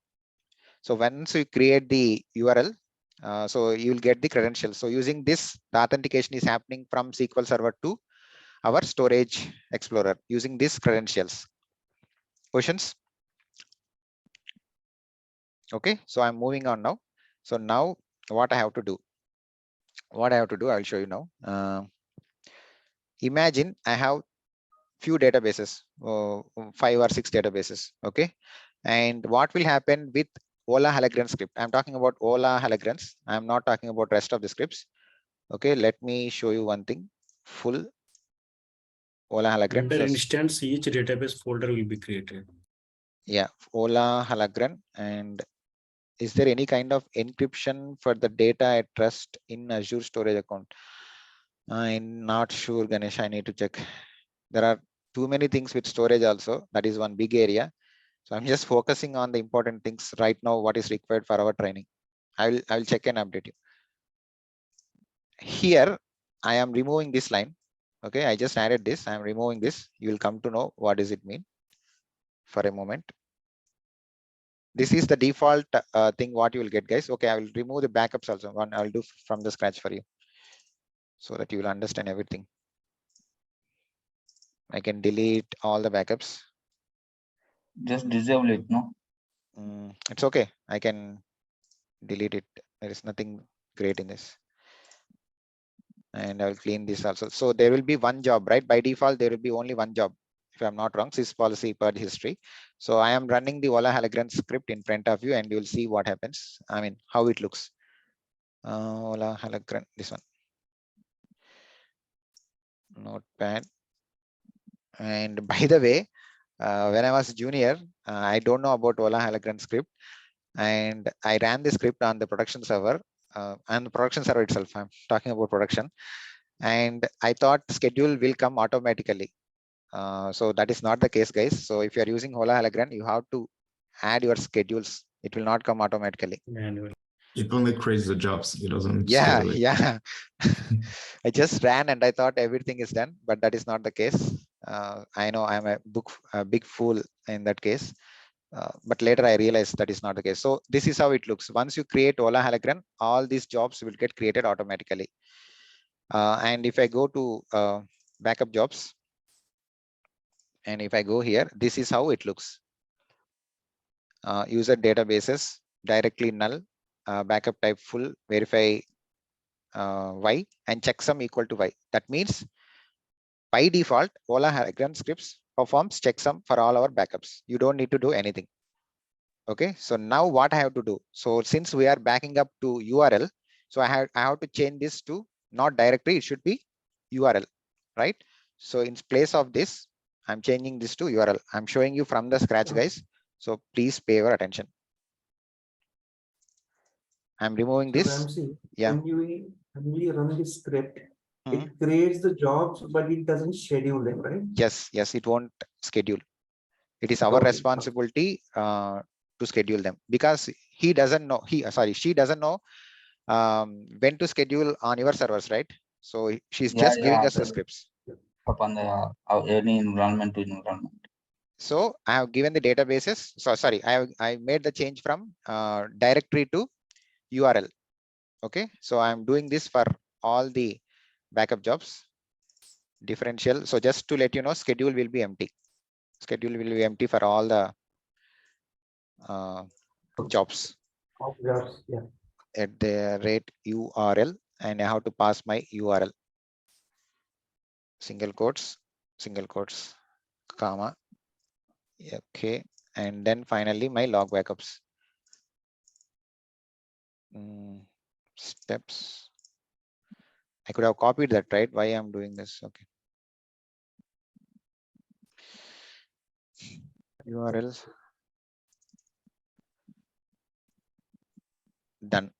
So once you create the URL, So you will get the credentials. So using this, the authentication is happening from SQL Server to our storage explorer using these credentials. Questions? Okay, so I'm moving on now. So now what I have to do? I'll show you now. Imagine I have few databases, 5 or 6 databases. Okay, and what will happen with Ola Halagran script? I'm talking about Ola Halagrans. I'm not talking about rest of the scripts. Okay, let me show you one thing. Full Ola Halagran. Under instance, each database folder will be created. Yeah, Ola Halagran. And is there any kind of encryption for the data at rest in Azure storage account? I'm not sure, Ganesh. I need to check. There are too many things with storage also. That is one big area. So I'm just focusing on the important things right now, what is required for our training. I will check and update you. Here, I am removing this line. Okay, I just added this. I'm removing this. You will come to know what does it mean for a moment. This is the default thing what you will get, guys. Okay, I will remove the backups also. One I will do from the scratch for you so that you will understand everything. I can delete all the backups. Just disable it, no? It's okay. I can delete it. There is nothing great in this. And I will clean this also. So there will be one job, right? By default, there will be only one job. If I'm not wrong, sys policy per history. So I am running the Ola Halagran script in front of you and you'll see what happens. I mean, how it looks. Ola Halagran, this one. Notepad. And by the way, when I was junior, I don't know about Ola Halagran script. And I ran the script on the production server and the production server itself. I'm talking about production. And I thought schedule will come automatically. So that is not the case, guys. So if you are using Ola Halagran, you have to add your schedules. It will not come automatically. Manual. It only creates the jobs. It doesn't. Yeah, schedule it. yeah. I just ran and I thought everything is done, but that is not the case. I know I'm a big fool in that case. But later I realized that is not the case. So this is how it looks. Once you create Ola Halagran, all these jobs will get created automatically. And if I go to backup jobs, and if I go here, this is how it looks. User databases, directly null, backup type full, verify Y, and checksum equal to Y. That means by default, Ola Halagran scripts performs checksum for all our backups. You don't need to do anything. Okay, so now what I have to do? So since we are backing up to URL, so I have to change this to not directory, it should be URL, right? So in place of this, I'm changing this to URL. I'm showing you from the scratch, guys. So please pay your attention. I'm removing So this. Ramsey, Yeah. when we run this script, it creates the jobs, but it doesn't schedule them, right? Yes, it won't schedule. It is our responsibility to schedule them because she doesn't know when to schedule on your servers, right? So she's just giving us the scripts. Upon the any environment to environment. So I have given the databases. So sorry, I made the change from directory to URL. Okay, so I'm doing this for all the backup jobs. Differential. So just to let you know, schedule will be empty. Schedule will be empty for all the jobs. Yeah. At the rate URL, and I have to pass my URL. Single quotes, comma. Okay, and then finally my log backups. Steps. I could have copied that, right? Why I'm doing this? Okay. URLs. Done.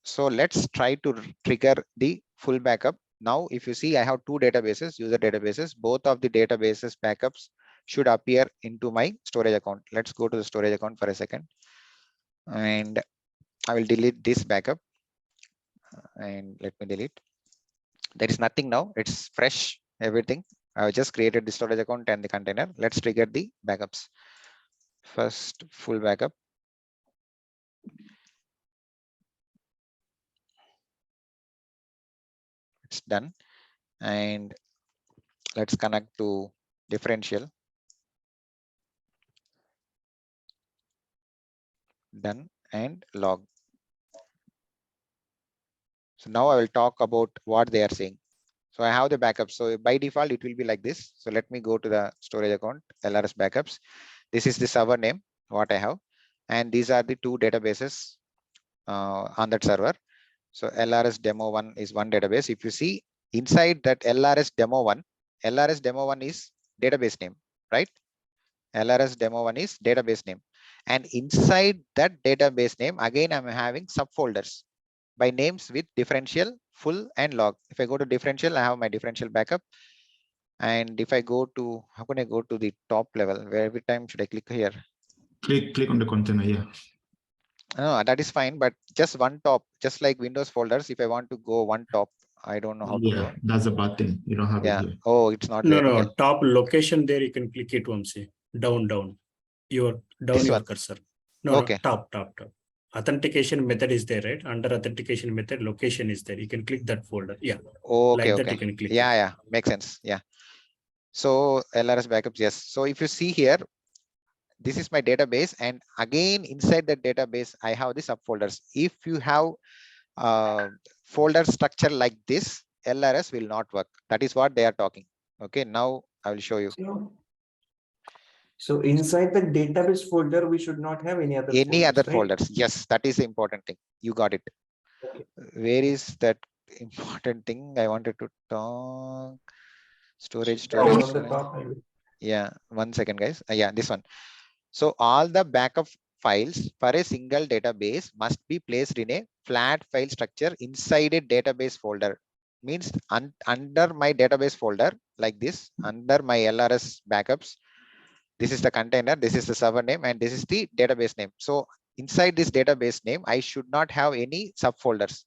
So let's try to trigger the full backup. Now, if you see, I have two databases, user databases. Both of the databases backups should appear into my storage account. Let's go to the storage account for a second. And I will delete this backup. And let me delete. There is nothing now. It's fresh, everything. I just created the storage account and the container. Let's trigger the backups. First, full backup. It's done. And let's connect to differential. Done. And log. So now I will talk about what they are saying. So I have the backup. So by default, it will be like this. So let me go to the storage account, LRS backups. This is the server name, what I have. And these are the two databases on that server. So LRS demo 1 is one database. If you see inside that LRS demo 1 is database name, right? LRS demo 1 is database name. And inside that database name, again, I'm having subfolders by names with differential, full, and log. If I go to differential, I have my differential backup. And if I go to, how can I go to the top level? Where every time should I click here? Click on the container, yeah. No, that is fine, but just one top, just like Windows folders. If I want to go one top, I don't know how to go. That's a bad thing. You don't have it here. Oh, it's not No, there. no, Yeah. top location there, you can click it once. Down. Your down your cursor. No, Okay. No, top. Authentication method is there, right? Under authentication method, location is there. You can click that folder. Yeah. Okay, like okay. that you can click Yeah, it. yeah, makes sense. Yeah. So LRS backups, yes. So if you see here, this is my database, and again inside the database, I have the subfolders. If you have folder structure like this, LRS will not work. That is what they are talking. Okay, now I will show you. So inside the database folder, we should not have any other folders. Yes, that is the important thing. You got it. Okay. Where is that important thing I wanted to talk? Storage. On the top, Yeah, 1 second, guys. Yeah, this one. So all the backup files for a single database must be placed in a flat file structure inside a database folder. Means under my database folder, like this, under my LRS backups, this is the container, this is the server name, and this is the database name. So inside this database name, I should not have any subfolders.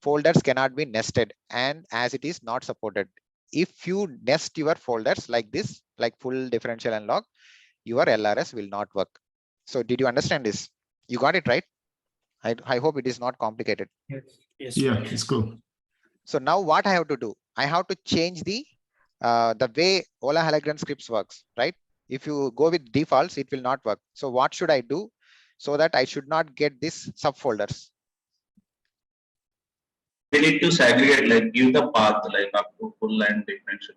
Folders cannot be nested, and as it is not supported. If you nest your folders like this, like full, differential, and log, your LRS will not work. So did you understand this? You got it, right? I hope it is not complicated. Yes. Yeah, it's cool. So now what I have to do? I have to change the way Ola Hallegren scripts works, right? If you go with defaults, it will not work. So what should I do so that I should not get these subfolders? We need to segregate, like give the path, like up to full and differential.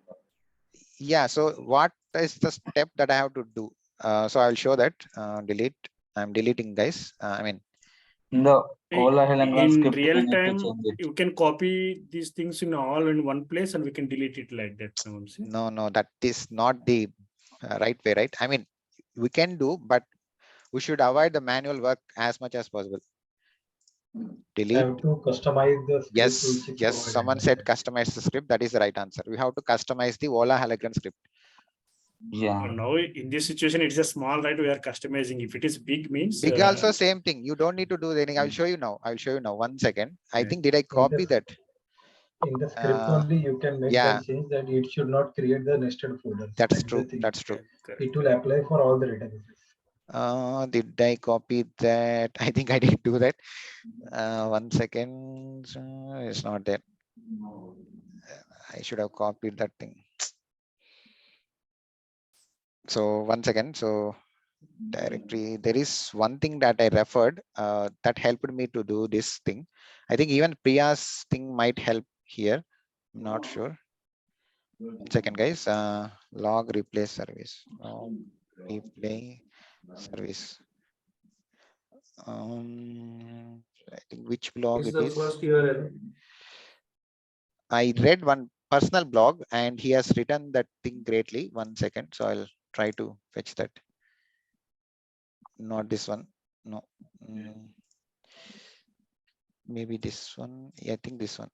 Yeah. So what is the step that I have to do? So I will show that. Delete. I'm deleting, guys. I mean, The Ola Hallegren In script, we real need to time, change it. you can copy these things in all in one place and we can delete it like that. no, that is not the right way, right? I mean, we can do, but we should avoid the manual work as much as possible. Delete. Have to customize the script. Yes. Someone said customize the script. That is the right answer. We have to customize the Ola Hallegren script. Yeah. Now in this situation, it's a small, right? We are customizing. If it is big, means Big also same thing. You don't need to do anything. I will show you now. 1 second. I think did I copy that? In the script only, you can make that change that it should not create the nested folders. That's true. That's true. It will apply for all the databases. Did I copy that? I think I did do that. 1 second. It's not there. I should have copied that thing. So 1 second. So directory, there is one thing that I referred that helped me to do this thing. I think even Priya's thing might help here. I'm not sure. 1 second, guys. Log replace service. Log replay service. I think which blog it is. First URL. I read one personal blog and he has written that thing greatly. 1 second. So I'll try to fetch that. Not this one. No. Maybe this one. Yeah, I think this one.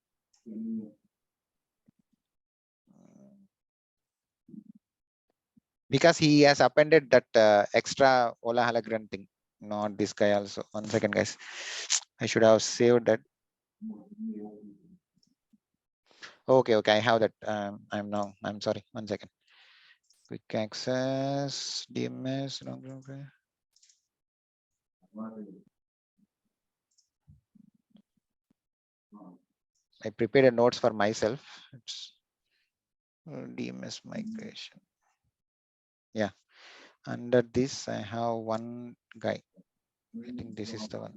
Because he has appended that extra Ola Hallegren thing. Not this guy also. 1 second, guys. I should have saved that. Okay, I have that. I'm sorry. 1 second. Quick access, DMS. Okay. I prepared a notes for myself. It's DMS migration. Yeah. Under this, I have one guy. I think this is the one.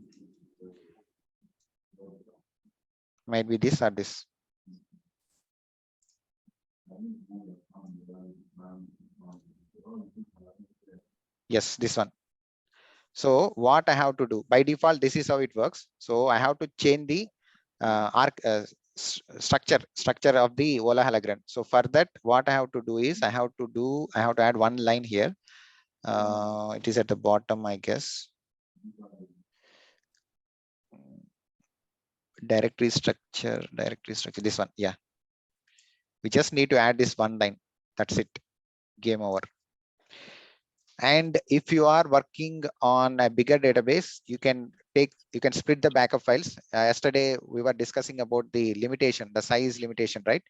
Might be this or this. Yes, this one. So what I have to do by default, this is how it works. So I have to change the structure of the Ola halogram. So for that, what I have to do is I have to add one line here. It is at the bottom, I guess. Directory structure, this one. Yeah. We just need to add this one line. That's it. Game over. And if you are working on a bigger database, you can split the backup files. Yesterday, we were discussing about the limitation, the size limitation, right?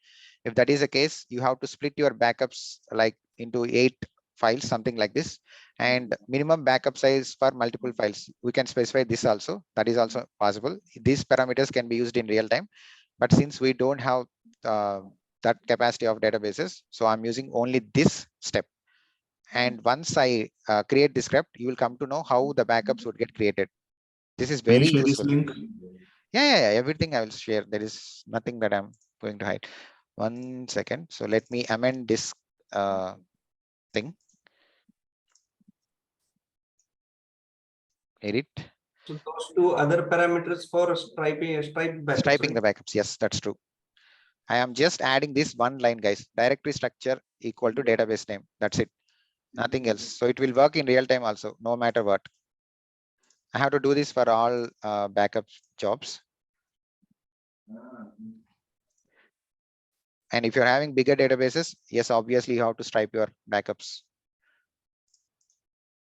If that is the case, you have to split your backups like into 8 files, something like this, and minimum backup size for multiple files. We can specify this also. That is also possible. These parameters can be used in real time, but since we don't have that capacity of databases, so I'm using only this step. And once I create this script, you will come to know how the backups would get created. This is very useful. Yeah, everything I will share. There is nothing that I'm going to hide. 1 second. So let me amend this thing. Edit. So those two other parameters for striping backups, Striping right? the backups. Yes, that's true. I am just adding this one line, guys. Directory structure equal to database name. That's it. Nothing else. So it will work in real time also, no matter what. I have to do this for all backup jobs. And if you're having bigger databases, yes, obviously you have to stripe your backups.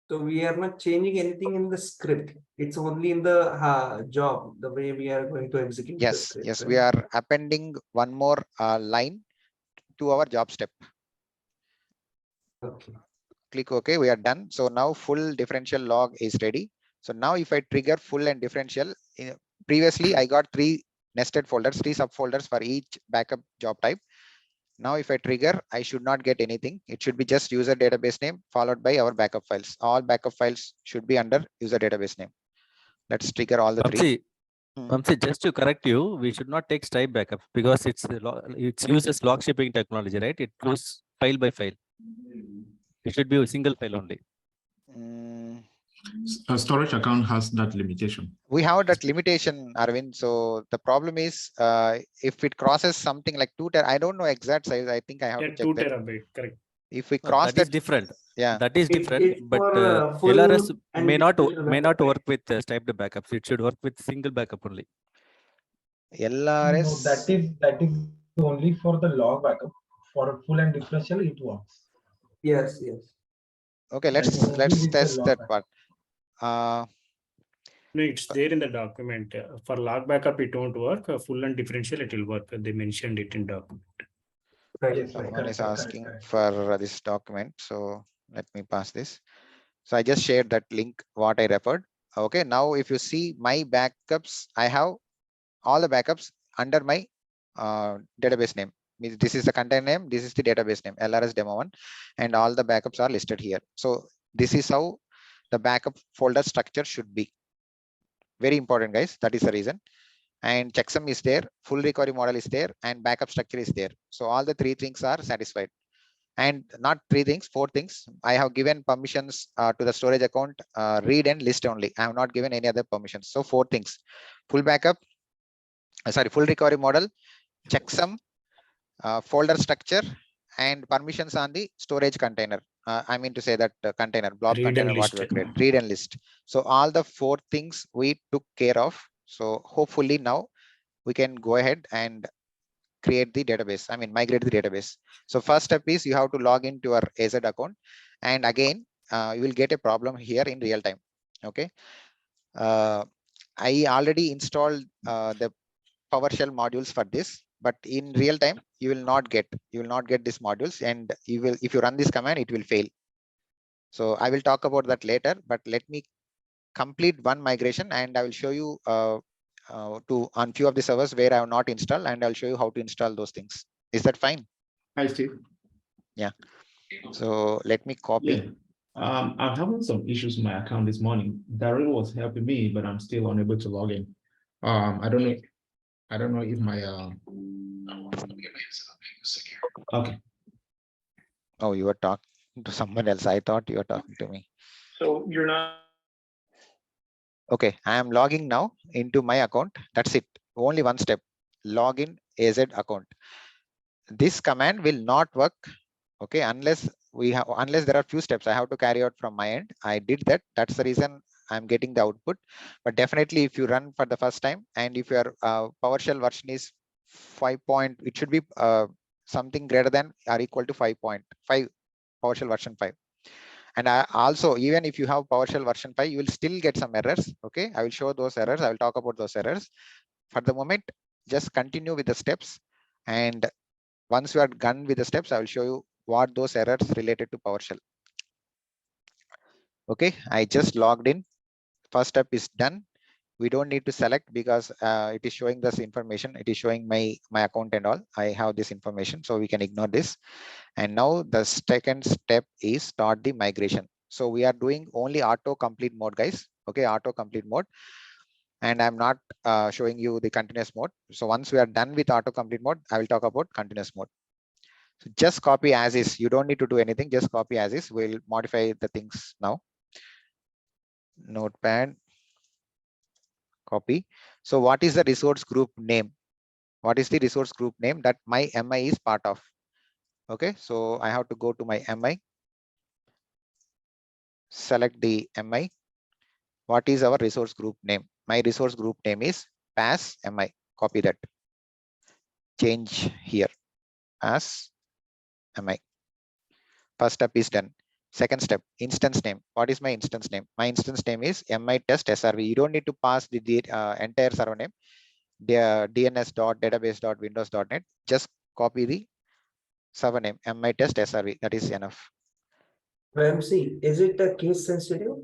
So we are not changing anything in the script. It's only in the job, the way we are going to execute the script. Yes, right? we are appending one more line to our job step. Okay. Click OK, we are done. So now full differential log is ready. So now if I trigger full and differential, previously I got 3 nested folders, 3 subfolders for each backup job type. Now if I trigger, I should not get anything. It should be just user database name followed by our backup files. All backup files should be under user database name. Let's trigger all the 3. Vamsi, just to correct you, we should not take stripe backup because it's uses log shipping technology, right? It goes file by file. It should be a single file only. A storage account has that limitation. We have that limitation, Arvind. So the problem is, if it crosses something like 2 I don't know exact size. I think I have to check 2 that. terabyte, correct. If we cross that is different. Yeah, that is different. But full LRS and may not backup, work with striped backups. It should work with single backup only. LRS. No, that is only for the log backup. For full and differential, it works. Yes. Okay, let's test that part. No, it's there in the document. For log backup, it won't work. Full and differential, it will work. They mentioned it in document. Right. Someone is asking for this document. So let me pass this. So I just shared that link, what I referred. Okay, now if you see my backups, I have all the backups under my database name. This is the container name, this is the database name, LRS demo 1, and all the backups are listed here. So this is how the backup folder structure should be. Very important, guys. That is the reason. And checksum is there, full recovery model is there, and backup structure is there. So all the 3 things are satisfied. And not 3 things, 4 things. I have given permissions to the storage account, read and list only. I have not given any other permissions. So 4 things: full backup, full recovery model, checksum, folder structure, and permissions on the storage container. I mean to say that container, blob Read container, and what list. we create, read and list. So all the 4 things we took care of. So hopefully now we can go ahead and create the database. I mean, migrate the database. So first step is you have to log into your AZ account. And again, you will get a problem here in real time. Okay. I already installed the PowerShell modules for this, but in real time, you will not get these modules, and you will, if you run this command, it will fail. So I will talk about that later, but let me complete one migration and I will show you to on few of the servers where I have not installed, and I'll show you how to install those things. Is that fine? Hi, Steve. Yeah. So let me copy. Yeah. I'm having some issues with my account this morning. Daryl was helping me, but I'm still unable to log in. I don't know if my okay. Oh, you were talking to someone else. I thought you were talking to me. So you're not. Okay, I am logging now into my account. That's it. Only one step. Login AZ account. This command will not work. Okay, unless there are few steps I have to carry out from my end. I did that. That's the reason I'm getting the output. But definitely, if you run for the first time, and if your PowerShell version is 5 point, it should be something greater than or equal to 5.5 PowerShell version 5. And also, even if you have PowerShell version 5, you will still get some errors. Okay, I will show those errors. I will talk about those errors. For the moment, just continue with the steps. And once you are done with the steps, I will show you what those errors related to PowerShell. Okay, I just logged in. First step is done. We don't need to select because it is showing this information. It is showing my account and all. I have this information, so we can ignore this. And now the second step is start the migration. So we are doing only auto-complete mode, guys. Okay, auto-complete mode. And I'm not showing you the continuous mode. So once we are done with auto-complete mode, I will talk about continuous mode. So just copy as is. You don't need to do anything. Just copy as is. We'll modify the things now. Notepad. Copy. So what is the resource group name? What is the resource group name that my MI is part of? Okay, so I have to go to my MI. Select the MI. What is our resource group name? My resource group name is PAS MI. Copy that. Change here as MI. First step is done. Second step, instance name. What is my instance name? My instance name is MI test SRV. You don't need to pass the entire server name. The dns.database.windows.net. Just copy the server name, MI test SRV. That is enough. Ramsey, is it a case sensitive?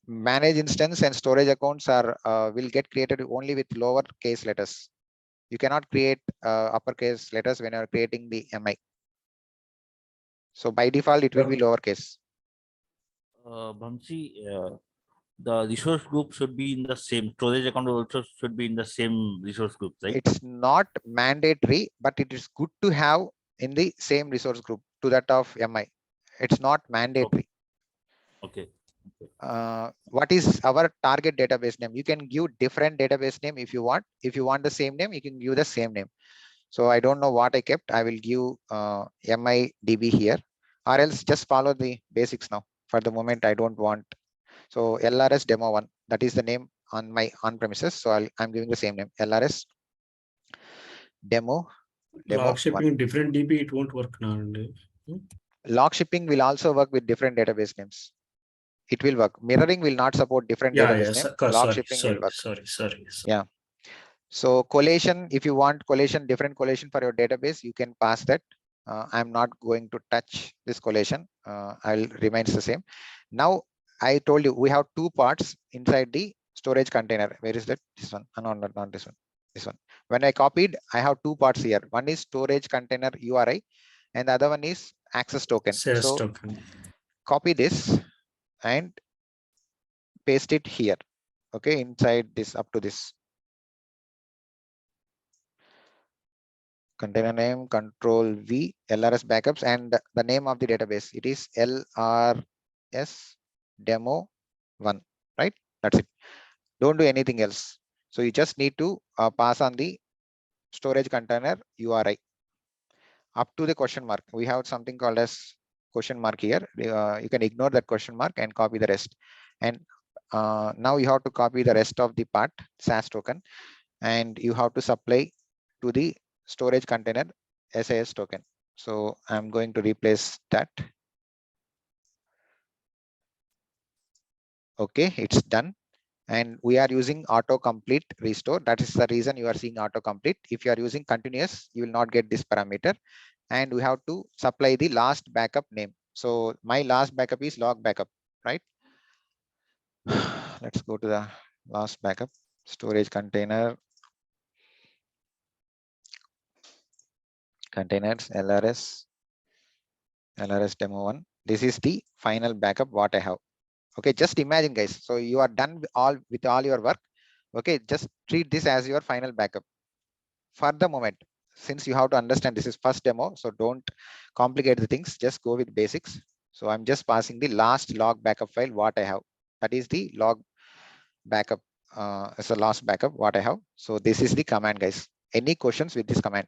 Manage instance and storage accounts are will get created only with lower case letters. You cannot create uppercase letters when you are creating the MI. So by default, it will be lowercase. Bhamsi, the resource group should be in the same storage account, also should be in the same resource group, right? It's not mandatory, but it is good to have in the same resource group to that of MI. It's not mandatory. Okay. What is our target database name? You can give different database name if you want. If you want the same name, you can give the same name. So I don't know what I kept. I will give MIDB here, or else just follow the basics now. For the moment, I don't want. So LRS demo 1, that is the name on my on-premises. So I'm giving the same name, LRS demo Log shipping 1. different DB, it won't work now. Log shipping will also work with different database names. It will work. Mirroring will not support different database names. Log shipping will work. Sorry. Yeah. So collation, if you want collation, different collation for your database, you can pass that. I'm not going to touch this collation. I'll remains the same. Now I told you we have two parts inside the storage container. Where is that? This one. No, not this one. This one. When I copied, I have two parts here. One is storage container URI, and the other one is access token. So token. Copy this and paste it here. Okay, inside this up to this. Container name, control V, LRS backups, and the name of the database. It is LRS demo 1, right? That's it. Don't do anything else. So you just need to pass on the storage container URI up to the question mark. We have something called as question mark here. You can ignore that question mark and copy the rest. And now you have to copy the rest of the part, SAS token, and you have to supply to the storage container SAS token. So I'm going to replace that. Okay, it's done. And we are using autocomplete restore. That is the reason you are seeing autocomplete. If you are using continuous, you will not get this parameter. And we have to supply the last backup name. So my last backup is log backup, right? Let's go to the last backup. storage container, containers, LRS demo 1. This is the final backup what I have. Okay, just imagine guys. So you are done with all your work. Okay, just treat this as your final backup for the moment. Since you have to understand this is first demo, so don't complicate the things, just go with basics. So I'm just passing the last log backup file what I have. That is the log backup as a last backup what I have. So this is the command guys. Any questions with this command?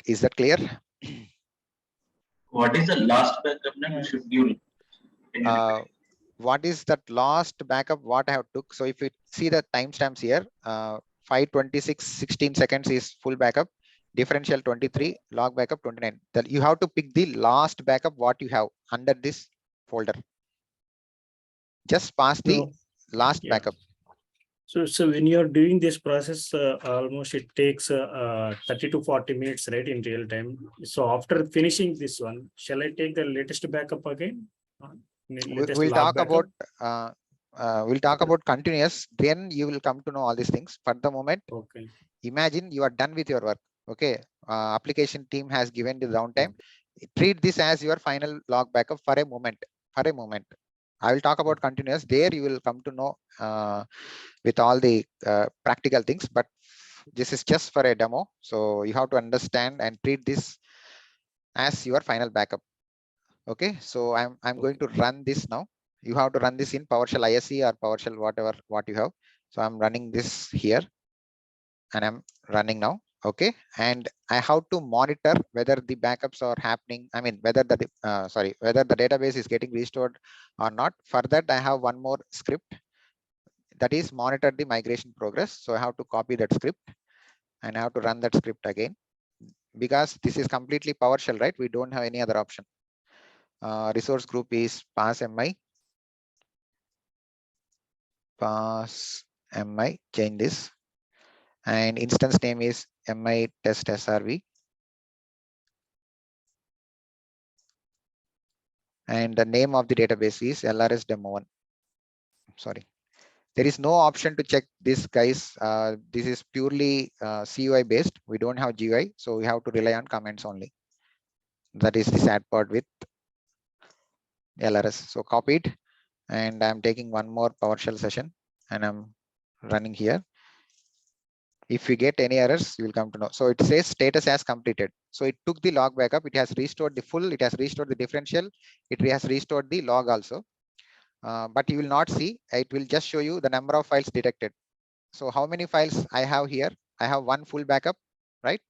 Is that clear? What is the last backup name you should give? What is that last backup what I have took? So if you see the timestamps here, 5:26:16 seconds is full backup, differential 23, log backup 29. That you have to pick the last backup what you have under this folder. Just pass the last backup. So when you're doing this process, almost it takes 30 to 40 minutes, right, in real time. So after finishing this one, shall I take the latest backup again? We'll talk about continuous. Then you will come to know all these things. For the moment, okay. Imagine you are done with your work. Okay, application team has given the downtime. Treat this as your final log backup for a moment. I will talk about continuous. There you will come to know with all the practical things, but this is just for a demo. So you have to understand and treat this as your final backup. Okay, so I'm going to run this now. You have to run this in PowerShell ISE or PowerShell whatever what you have. So I'm running this here and I'm running now. Okay, and I have to monitor whether the backups are happening. I mean, whether the whether the database is getting restored or not. For that, I have one more script, that is monitor the migration progress. So I have to copy that script and I have to run that script again, because this is completely PowerShell, right? We don't have any other option. Resource group is pass mi, change this, and instance name is mi test srv, and the name of the database is LRS demo 1. Sorry, there is no option to check this, guys. This is purely CUI based. We don't have GUI, so we have to rely on comments only. That is the sad part with LRS. So copied, and I'm taking one more PowerShell session and I'm running here. If you get any errors, you will come to know. So it says status as completed. So it took the log backup. It has restored the full. It has restored the differential. It has restored the log also. But you will not see. It will just show you the number of files detected. So how many files I have here? I have one full backup, right?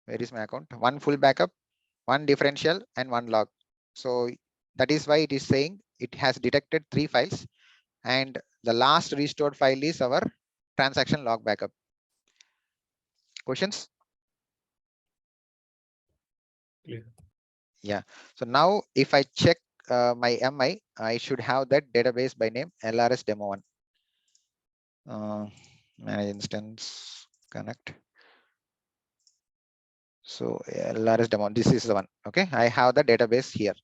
Where is my account? One full backup, one differential, and one log. So that is why it is saying it has detected 3 files, and the last restored file is our transaction log backup. Questions? Yeah. Yeah. So now if I check my MI, I should have that database by name LRS demo 1. Manage instance, connect. So LRS demo, this is the one. Okay, I have the database here.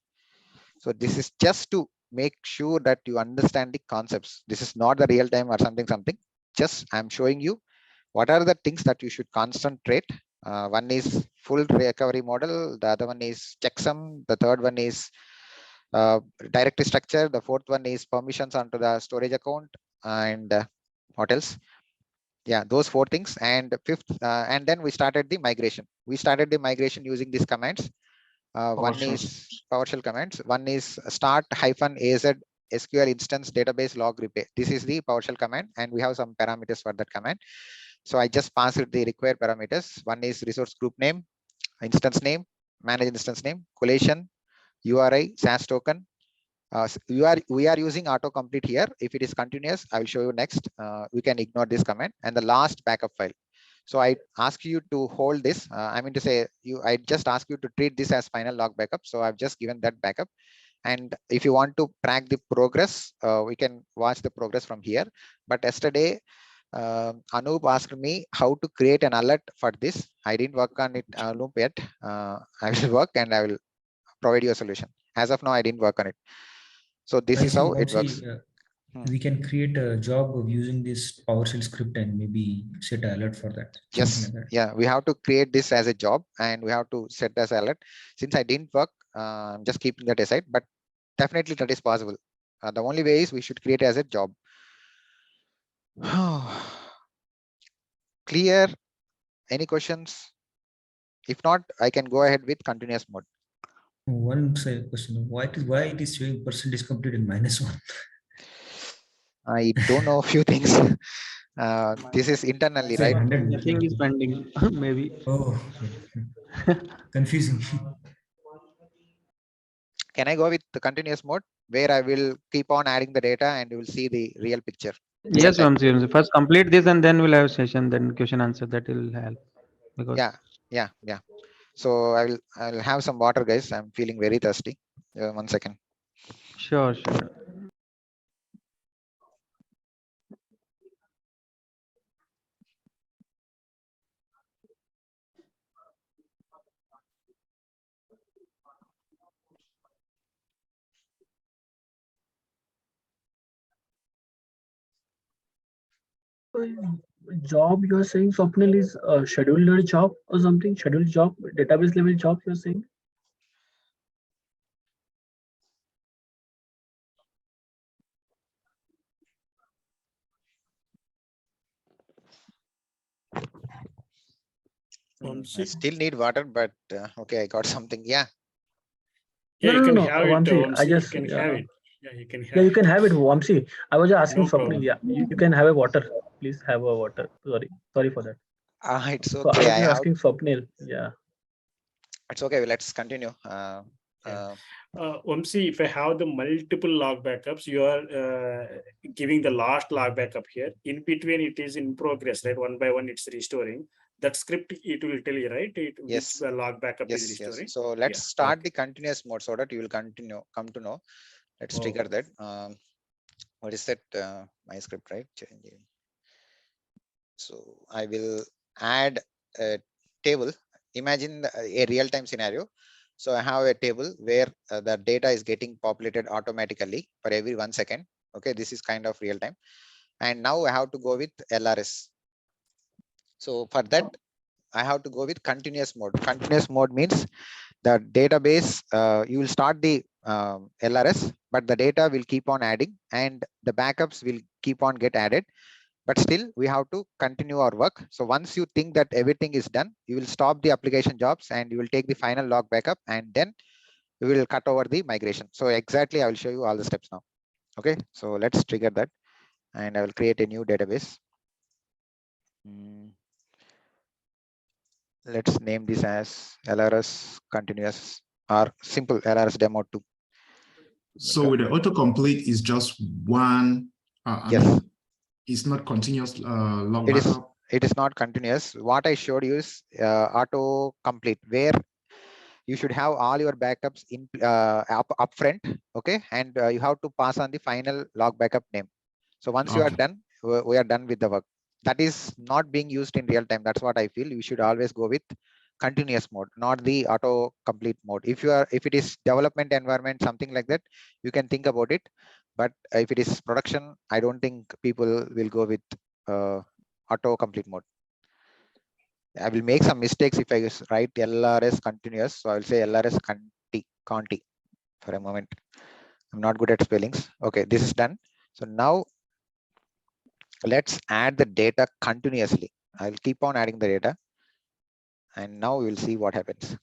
So this is just to make sure that you understand the concepts. This is not the real time or something. Just I'm showing you what are the things that you should concentrate. One is full recovery model. The other one is checksum. The third one is directory structure. The fourth one is permissions onto the storage account. And what else? Yeah, those 4 things. And fifth, and then we started the migration. We started the migration using these commands. One is PowerShell commands. One is start -az SQL instance database log replay. This is the PowerShell command, and we have some parameters for that command. So I just passed the required parameters. One is resource group name, instance name, manage instance name, collation, URI, SAS token. We are using autocomplete here. If it is continuous, I will show you next. We can ignore this command, and the last backup file. So I ask you to hold this. I mean to say, I just ask you to treat this as final log backup. So I've just given that backup. And if you want to track the progress, we can watch the progress from here. But yesterday, Anup asked me how to create an alert for this. I didn't work on it, Anup, yet. I will work and I will provide you a solution. as of now, I didn't work on it. So this is how it works. We can create a job of using this PowerShell script and maybe set an alert for that. Yes, Like that. yeah, we have to create this as a job and we have to set as alert. Since I didn't work, I'm just keeping that aside, but definitely that is possible. The only way is we should create as a job. Clear? Any questions? If not, I can go ahead with continuous mode. One question: why it is showing percentage completed -1? I don't know a few things. This is internally, right? Nothing is pending, maybe. Oh, okay. Confusing. Can I go with the continuous mode where I will keep on adding the data and you will see the real picture? Yes, Vamsi. First complete this and then we'll have a session, then question answer. That will help. Because Yeah. So I'll have some water, guys. I'm feeling very thirsty. 1 second. Sure. Job you're saying, Swapnil, is a scheduled job or something? Scheduled job, database level job you're saying? I still need water, but okay, I got something. Yeah. Yeah, No, you can no, have it, Vamsi, I Vamsi, just, you can have it. Yeah, you can have yeah, you it. can have it, Vamsi. I was just asking No Swapnil, problem. yeah, you can have a water. Please have a water. Sorry for that. It's So I okay. was just asking Swapnil, yeah. It's okay. Let's continue. Vamsi, if I have the multiple log backups, you are giving the last log backup here. In between, it is in progress, right? One by one, it's restoring. That script, it will tell you, right? Yes. Which log backup is Yes. restoring. So let's start the continuous mode so that you will come to know. Let's trigger that. What is that? My script, right? So I will add a table. Imagine a real-time scenario. So I have a table where the data is getting populated automatically for every 1 second. Okay, this is kind of real time. And now I have to go with LRS. So for that, I have to go with continuous mode. Continuous mode means the database, you will start the LRS, but the data will keep on adding and the backups will keep on get added. But still we have to continue our work. So once you think that everything is done, you will stop the application jobs and you will take the final log backup and then we will cut over the migration. So exactly, I will show you all the steps now. Okay, so let's trigger that and I will create a new database. Let's name this as LRS continuous or simple LRS demo 2. So with the autocomplete is just one, yes. I mean, it's not continuous log backup. It is not continuous. What I showed you is autocomplete, where you should have all your backups in upfront, okay, and you have to pass on the final log backup name. So once you are done, we are done with the work. That is not being used in real time. That's what I feel. You should always go with continuous mode, not the autocomplete mode. If it is development environment, something like that, you can think about it. But if it is production, I don't think people will go with autocomplete mode. I will make some mistakes if I write LRS continuous. So I will say LRS conti for a moment. I'm not good at spellings. Okay, this is done. So now let's add the data continuously. I'll keep on adding the data. And now we will see what happens.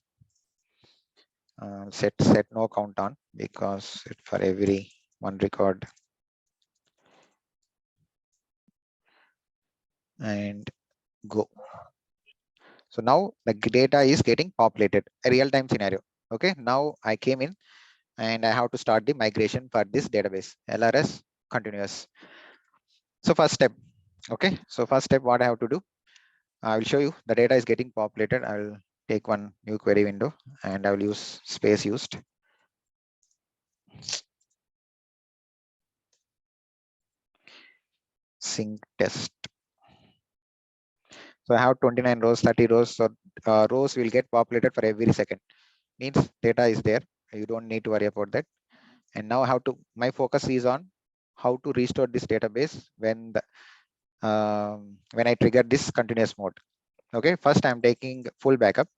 Set no count on because for every one record. And go. So now the data is getting populated, a real-time scenario. Okay, now I came in and I have to start the migration for this database, LRS continuous. So first step, okay. So first step, what I have to do, I will show you the data is getting populated. I will take one new query window and I will use space used. Sync test. So I have 29 rows, 30 rows. So rows will get populated for every second. Means data is there. You don't need to worry about that. And now my focus is on how to restore this database when I trigger this continuous mode. Okay, first I'm taking full backup.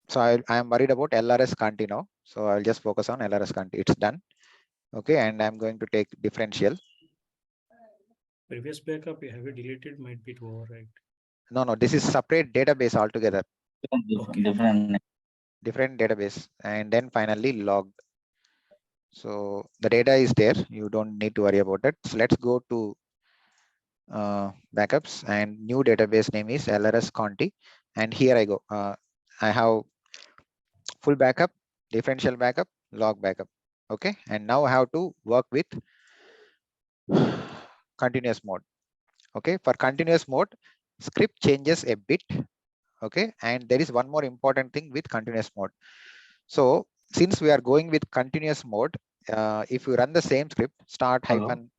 So I am worried about LRS Conti now. So I'll just focus on LRS Conti. It's done. Okay, and I'm going to take differential. Previous backup, have you deleted? Might be to overwrite. No, this is separate database altogether. Different database, and then finally logged. So the data is there. You don't need to worry about it. So let's go to backups, and new database name is LRS Conti. And here I go. I have full backup, differential backup, log backup. Okay, and now I have to work with continuous mode. Okay, for continuous mode, script changes a bit. Okay, and there is one more important thing with continuous mode. So since we are going with continuous mode, if you run the same script, start hyphen,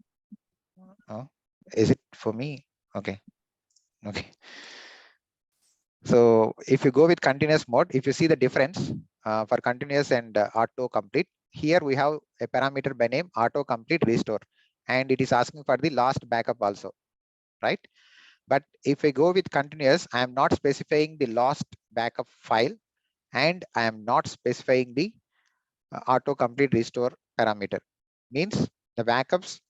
is it for me? Okay. So if you go with continuous mode, if you see the difference for continuous and autocomplete, here we have a parameter by name autocomplete restore, and it is asking for the last backup also, right? But if I go with continuous, I am not specifying the last backup file, and I am not specifying the autocomplete restore parameter. Means the backups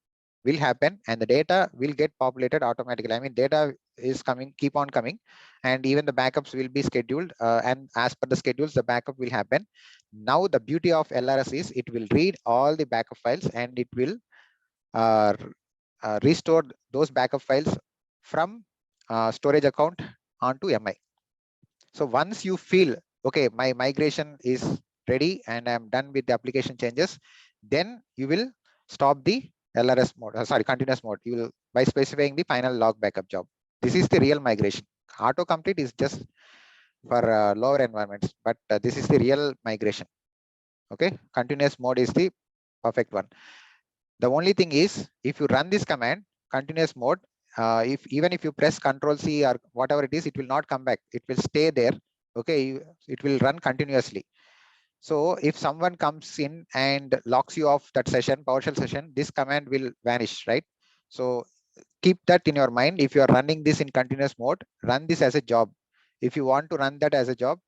will happen and the data will get populated automatically. I mean, data is coming, keep on coming, and even the backups will be scheduled, and as per the schedules, the backup will happen. Now the beauty of LRS is it will read all the backup files and it will restore those backup files from storage account onto MI. So once you feel, okay, my migration is ready and I'm done with the application changes, then you will stop the LRS mode, continuous mode. You will, by specifying the final log backup job. This is the real migration. Autocomplete is just for lower environments, but this is the real migration. Okay, continuous mode is the perfect one. The only thing is, if you run this command, continuous mode, even if you press Control C or whatever it is, it will not come back. It will stay there. Okay, it will run continuously. So if someone comes in and locks you off that session, PowerShell session, this command will vanish, right? So keep that in your mind. If you are running this in continuous mode, run this as a job. If you want to run that as a job,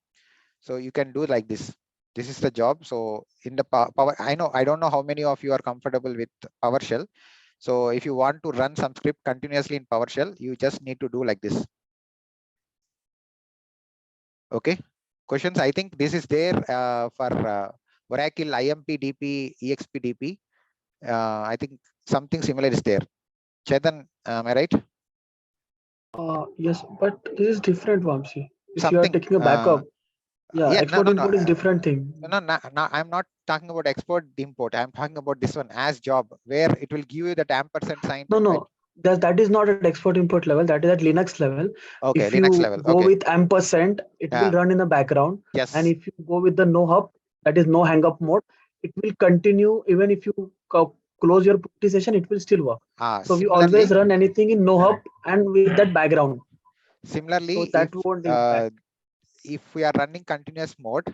so you can do like this. This is the job. So in the power, I don't know how many of you are comfortable with PowerShell. So if you want to run some script continuously in PowerShell, you just need to do like this. Okay. Questions? I think this is there for Oracle IMP DP, EXP DP. I think something similar is there. Chetan, am I right? Yes, but this is different, Vamsi. If you are Something, taking a backup, export import is different thing. No, I'm not talking about export import. I'm talking about this one as job, where it will give you that ampersand sign. No, that is not at export import level. That is at Linux level. Okay, if Linux you level. go Okay. with ampersand, it will run in the background. Yes. And if you go with the no hub, that is no hang up mode, it will continue even if you close your putty session, it will still work. So we always run anything in no hub and with that background. Similarly, so that won't impact. If we are running continuous mode,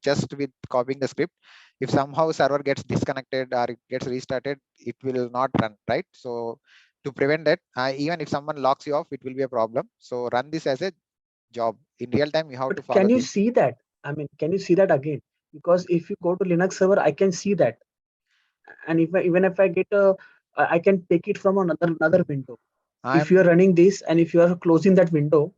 just with copying the script, if somehow server gets disconnected or it gets restarted, it will not run, right? So to prevent that, even if someone locks you off, it will be a problem. So run this as a job. In real time, you have to follow Can you this. see that? I mean, can you see that again? Because if you go to Linux server, I can see that. And even if I get I can take it from another window. If you are running this and if you are closing that window,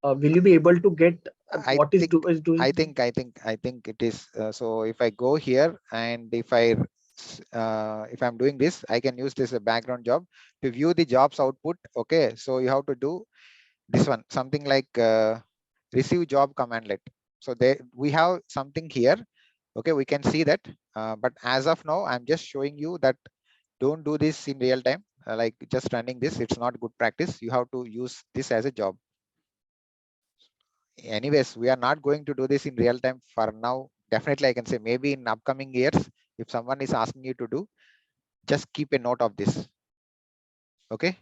will you be able to get what is doing? I think it is. So if I go here and if I'm doing this, I can use this as a background job to view the jobs output. Okay, so you have to do this one, something like receive job commandlet. So we have something here. Okay, we can see that. But as of now, I'm just showing you that don't do this in real time. Like just running this, it's not good practice. You have to use this as a job. Anyways, we are not going to do this in real time for now. Definitely, I can say maybe in upcoming years, if someone is asking you to do, just keep a note of this. Okay.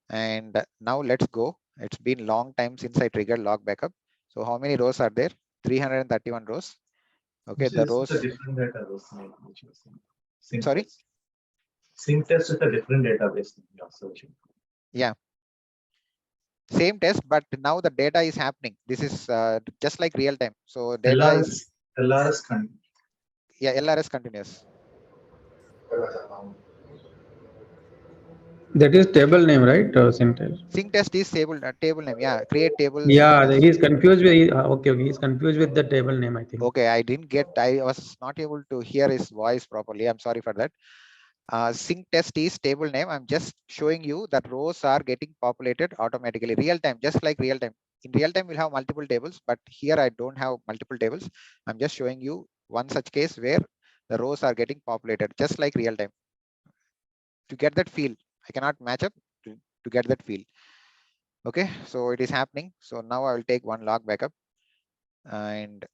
And now let's go. It's been long time since I triggered log backup. So how many rows are there? 331 rows. Okay, the rows. Different database name which you are saying. Sorry. Sync test is a different database name you are searching. Yeah. Same test, but now the data is happening. This is just like real time. So data is LRS continuous. Yeah, LRS continuous. That is table name, right? Sync test. Sync test is table name. Yeah, create table. Yeah, he's confused with. Okay, he's confused with the table name, I think. Okay, I didn't get. I was not able to hear his voice properly. I'm sorry for that. Sync test is table name. I'm just showing you that rows are getting populated automatically, real time, just like real time. In real time, we'll have multiple tables, but here I don't have multiple tables. I'm just showing you one such case where the rows are getting populated, just like real time. To get that feel, I cannot match up to get that feel. Okay, so it is happening. So now I will take one log backup, and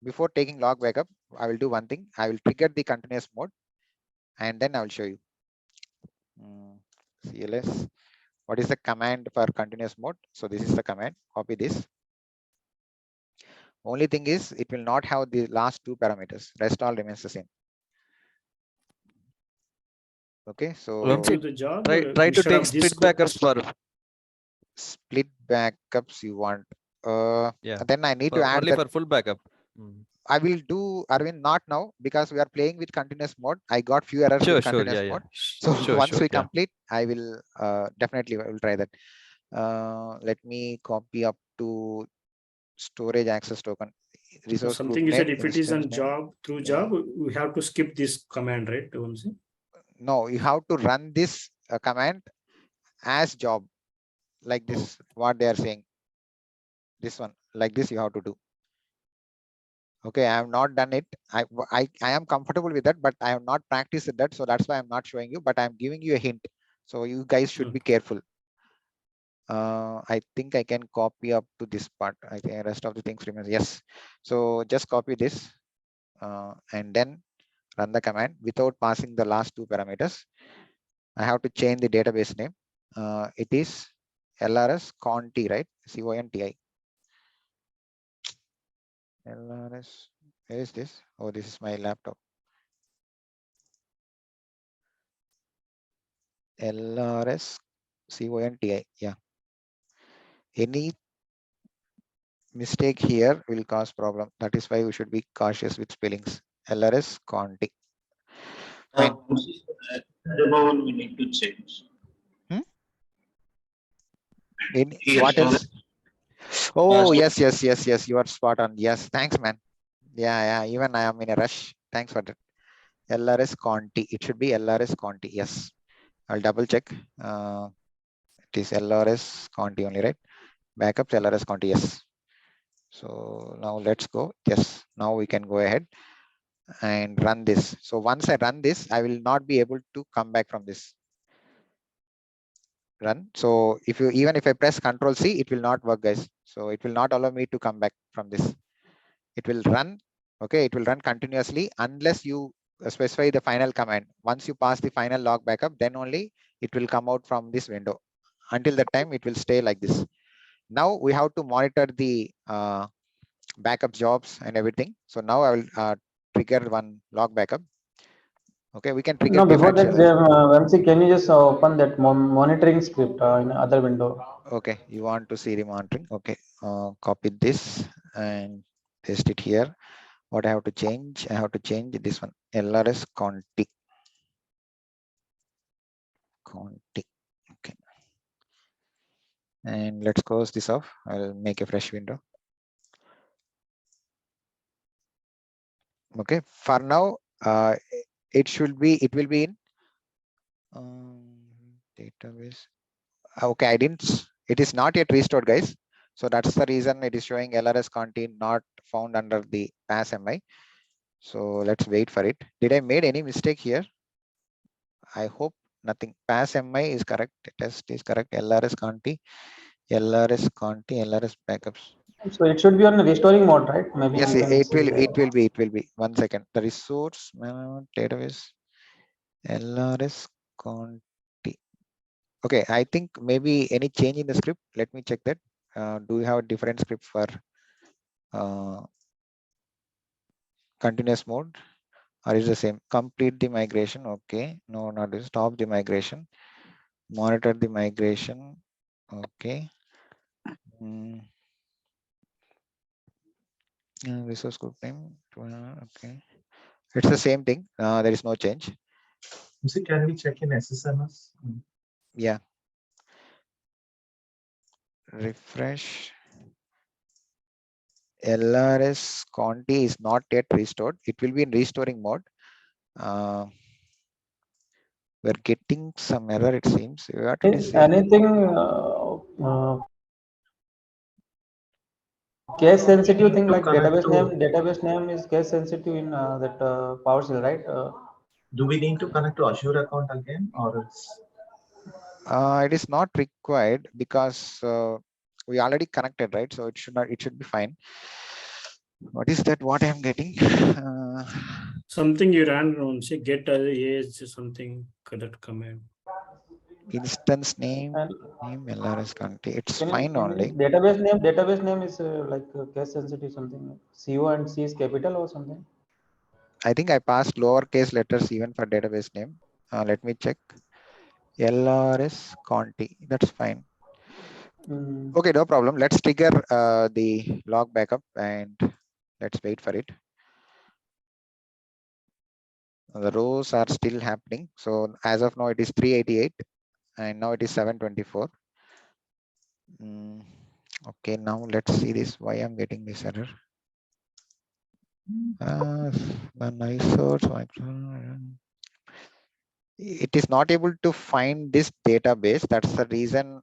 before taking log backup, I will do one thing. I will trigger the continuous mode, and then I will show you. CLS. What is the command for continuous mode? So this is the command. Copy this. Only thing is, it will not have the last two parameters. Rest all remains the same. Okay, so the job, try to take split backups for split backups you want. Yeah. Then I need to add only that. for full backup. I will do, Arvind, not now, because we are playing with continuous mode. I got few errors with continuous mode. So once we complete, I will definitely I will try that. Let me copy up to storage access token. Resource something group is name, that if it is on job through job, we have to skip this command, right? No, you have to run this command as job, like this. What they are saying, this one, like this, you have to do. Okay, I have not done it. I am comfortable with that, but I have not practiced that, so that's why I'm not showing you. But I'm giving you a hint, so you guys should be careful. I think I can copy up to this part. I think the rest of the things remains. Yes, so just copy this and then run the command without passing the last two parameters. I have to change the database name. It is LRS Conti, right? CONTI. LRS. Where is this? Oh, this is my laptop. LRS CONTI. Yeah. Any mistake here will cause problem. That is why we should be cautious with spellings. LRS Conti. Fine. We need to change. What else? Oh, yes. You are spot on. Yes. Thanks, man. Yeah. Even I am in a rush. Thanks for that. LRS Conti. It should be LRS Conti. Yes. I'll double check. It is LRS Conti only, right? Backups LRS Conti. Yes. So now let's go. Yes. Now we can go ahead and run this. So once I run this, I will not be able to come back from this run. So even if I press Control C, it will not work, guys. So it will not allow me to come back from this. It will run. Okay, it will run continuously unless you specify the final command. Once you pass the final log backup, then only it will come out from this window. Until that time, it will stay like this. Now we have to monitor the backup jobs and everything. So now I will trigger one log backup. Okay, we can trigger. No, before that, Vamsi, can you just open that monitoring script in other window? Okay, you want to see the monitoring? Okay, copy this and paste it here. What I have to change? I have to change this one. LRS Conti. Okay. And let's close this off. I'll make a fresh window. Okay, for now, it will be in database. Okay, it is not yet restored, guys. So that's the reason it is showing LRS Conti not found under the pass MI. So let's wait for it. Did I made any mistake here? I hope nothing. Pass MI is correct. Test is correct. LRS Conti, LRS backups. So it should be on restoring mode, right? Maybe yes, it will be. 1 second. The resource management database LRS Conti. Okay, I think maybe any change in the script. Let me check that. Do you have a different script for continuous mode, or is the same? Complete the migration. Okay, no, not this. Stop the migration. Monitor the migration. Okay. Resource group name. Okay, it's the same thing. There is no change. Can we check in SSMS? Yeah. Refresh. LRS Conti is not yet restored. It will be in restoring mode. We're getting some error, it seems. Anything case sensitive thing like database name is case sensitive in that PowerShell, right? Do we need to connect to Azure account again, or it's? It is not required because we already connected, right? So it should not. It should be fine. What is that? What I am getting? Something you ran on. Say get age something that command. Instance name LRS Conti. It's fine only. Database name is like case sensitive something. CO and C is capital or something. I think I passed lowercase letters even for database name. Let me check. LRS Conti. That's fine. Okay, no problem. Let's trigger the log backup and let's wait for it. The rows are still happening. So as of now, it is 388 and now it is 724. Okay, now let's see this. Why I'm getting this error. The nice source. It is not able to find this database. That's the reason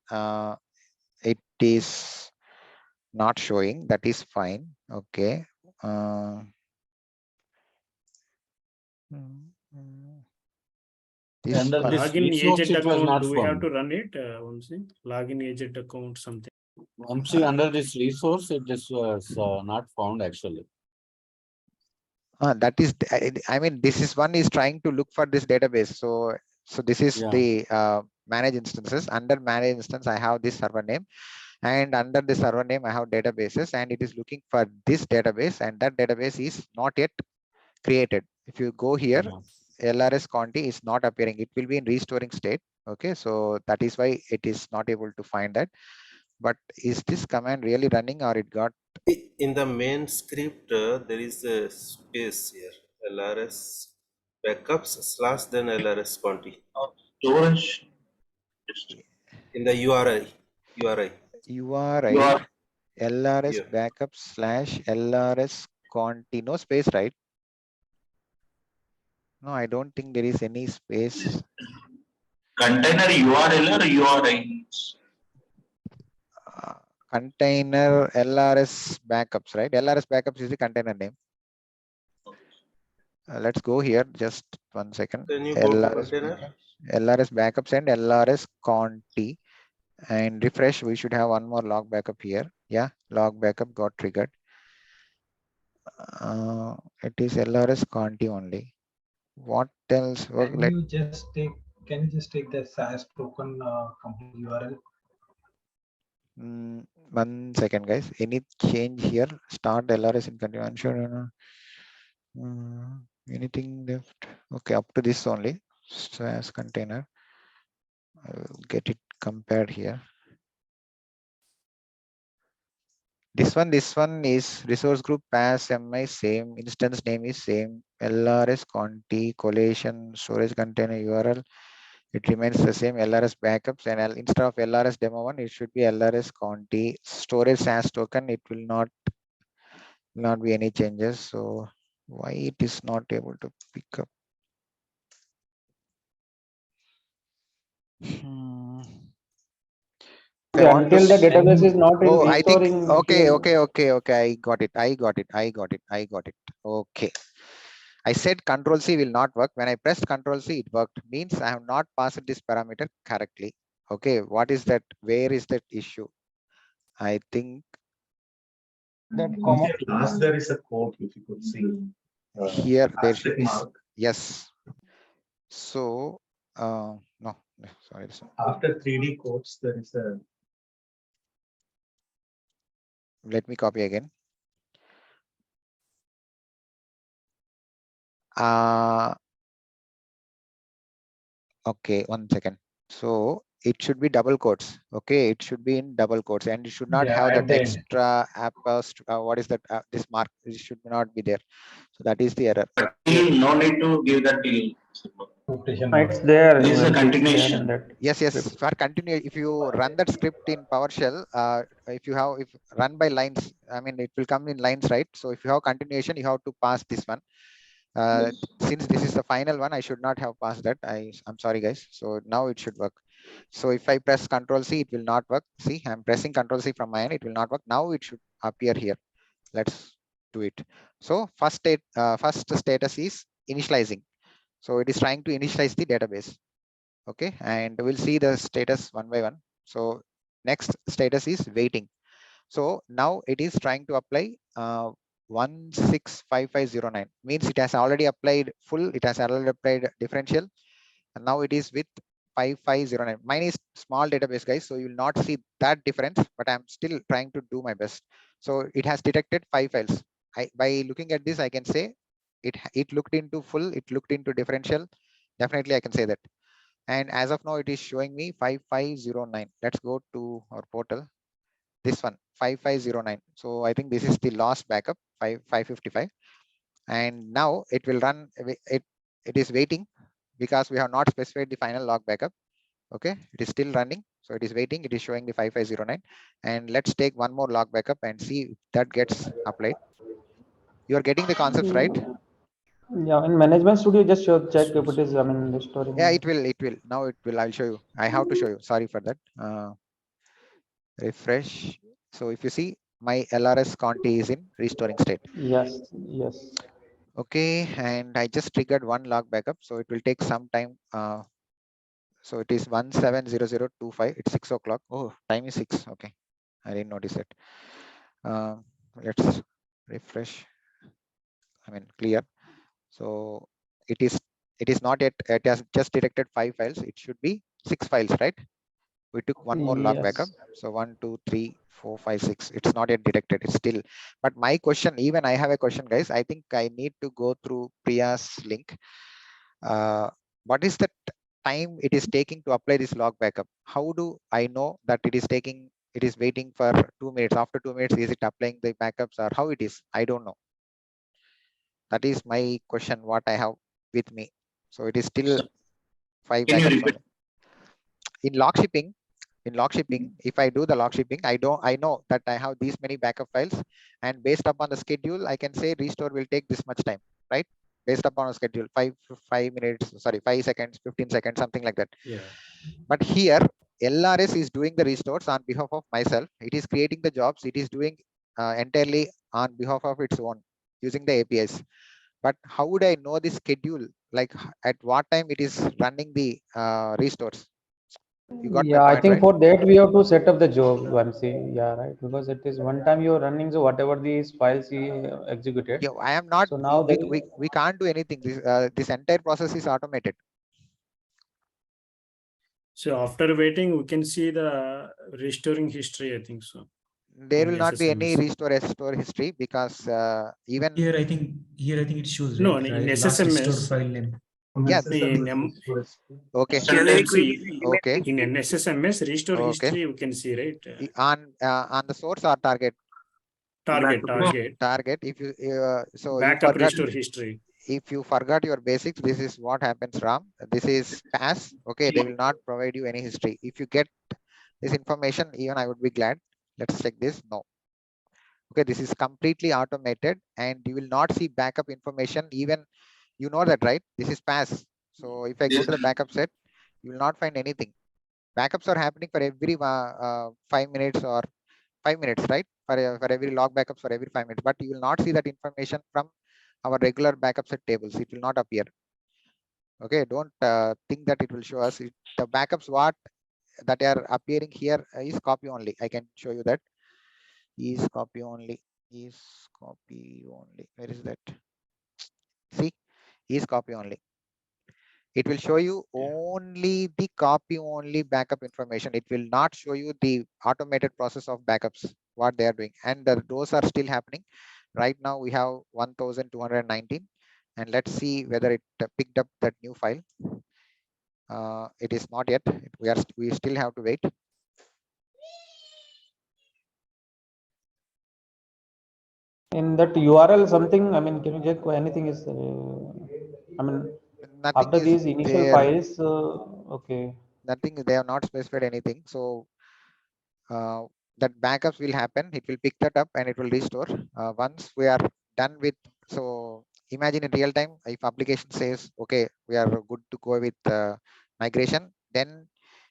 it is not showing. That is fine. Okay. This login agent account, do we have to run it? Login agent account something. Under this resource, it is not found actually. That is, I mean, this is one is trying to look for this database. So this is the manage instances. Under manage instance, I have this server name, and under the server name, I have databases, and it is looking for this database, and that database is not yet created. If you go here, LRS Conti is not appearing. It will be in restoring state. Okay, so that is why it is not able to find that. But is this command really running, or it got? In the main script, there is a space here. LRS backups / then LRS Conti. Storage. In the URI. LRS backup / LRS Conti. No space, right? No, I don't think there is any space. Container URL or URI? Container LRS backups, right? LRS backups is the container name. Let's go here. Just 1 second. Can you go to container? LRS backups and LRS Conti, and refresh. We should have one more log backup here. Yeah, log backup got triggered. It is LRS Conti only. What else? Can you just take the SAS token complete URL? 1 second, guys. Any change here? Start LRS in continuous. Sure. Anything left? Okay, up to this only. SAS container. I will get it compared here. This one is resource group pass mi same, instance name is same, LRS Conti collation storage container URL. It remains the same. LRS backups, and instead of LRS demo 1, it should be LRS Conti storage SAS token. It will not be any changes. So why it is not able to pick up? Until the database is not in I think okay. I got it. Okay. I said Control C will not work. When I pressed Control C, it worked. Means I have not passed this parameter correctly. Okay, what is that? Where is that issue? I think that last there is a code, if you could see. Here there should be yes. So no, sorry. After 3D codes, there is a Let me copy again. Okay, 1 second. So it should be double quotes. Okay, it should be in double quotes, and it should not have that extra what is that? This mark, it should not be there. So that is the error. Okay. No need to give that deal. It's there. This is a It's there continuation. in that Yes, yes. script. For continue, if you run that script in PowerShell, if run by lines, I mean, it will come in lines, right? So if you have continuation, you have to pass this one. Since this is the final one, I should not have passed that. I'm sorry, guys. So now it should work. So if I press Control C, it will not work. See, I'm pressing Control C from my end. It will not work. Now it should appear here. Let's do it. So first status is initializing. So it is trying to initialize the database. Okay, and we'll see the status one by one. So next status is waiting. So now it is trying to apply 165509, means it has already applied full, it has already applied differential, and now it is with 5509. Mine is small database, guys, so you will not see that difference, but I'm still trying to do my best. So it has detected 5 files. By looking at this, I can say it looked into full, it looked into differential. Definitely I can say that. And as of now, it is showing me 5509. Let's go to our portal. This one, 5509. So I think this is the last backup, 555. And now it will run, it is waiting because we have not specified the final log backup. Okay, it is still running. So it is waiting, it is showing the 5509. And let's take one more log backup and see if that gets applied. You are getting the concepts, right? Yeah, in Management Studio, just check if it is, I mean, restoring. Yeah, it will. Now it will. I'll show you. I have to show you. Sorry for that. Refresh. So if you see, my LRS Conti is in restoring state. Yes, yes. Okay, and I just triggered one log backup, so it will take some time. So it is 170025. It's 6 o'clock. Oh, time is 6. Okay, I didn't notice it. Let's refresh. I mean, clear. So it is not yet. It has just detected 5 files. It should be 6 files, right? We took one more log backup. So 1, 2, 3, 4, 5, 6. It's not yet detected. It's still. But my question, even I have a question, guys. I think I need to go through Priya's link. What is the time it is taking to apply this log backup? How do I know that it is taking? It is waiting for 2 minutes. After 2 minutes, is it applying the backups or how it is? I don't know. That is my question. What I have with me. So it is still 5 backups only. In log shipping, if I do the log shipping, I know that I have these many backup files, and based upon the schedule, I can say restore will take this much time, right? Based upon a schedule, 5 minutes, sorry, 5 seconds, 15 seconds, something like that. Yeah. But here, LRS is doing the restores on behalf of myself. It is creating the jobs. It is doing entirely on behalf of its own using the APIs. But how would I know the schedule? Like at what time it is running the restores? You got my Yeah, I point, think right? for that we have to set up the job, Vamsi. Yeah, right. Because it is one time you're running, so whatever these files he executed. Yeah, I am not. So now we can't do anything. This entire process is automated. So after waiting, we can see the restoring history, I think so. There will not be any restore history because even Here I think it shows no right, in last restored SSMS. file name. Yeah. Okay. Okay. In SSMS restore Okay. history, you can see, right? On the source or target. Target. If you so Backup you forgot restore history. If you forgot your basics, this is what happens, Ram. This is pass. Okay, they will not provide you any history. If you get this information, even I would be glad. Let's check this. No. Okay, this is completely automated, and you will not see backup information. Even you know that, right? This is pass. So if I go to the backup set, you will not find anything. Backups are happening for every 5 minutes or 5 minutes, right? For every log backups for every 5 minutes, but you will not see that information from our regular backup set tables. It will not appear. Okay, don't think that it will show us. The backups what that are appearing here is copy only. I can show you that. Is copy only. Is copy only. Where is that? See, is copy only. It will show you only the copy only backup information. It will not show you the automated process of backups. what they are doing, and those are still happening. Right now we have 1219, and let's see whether it picked up that new file. It is not yet. We still have to wait. In that URL something, I mean, can you check anything is, I mean, Nothing after is these initial there. files, okay. Nothing, they have not specified anything. So that backups will happen. It will pick that up and it will restore. Once we are done with, so imagine in real time, if application says, okay, we are good to go with migration, then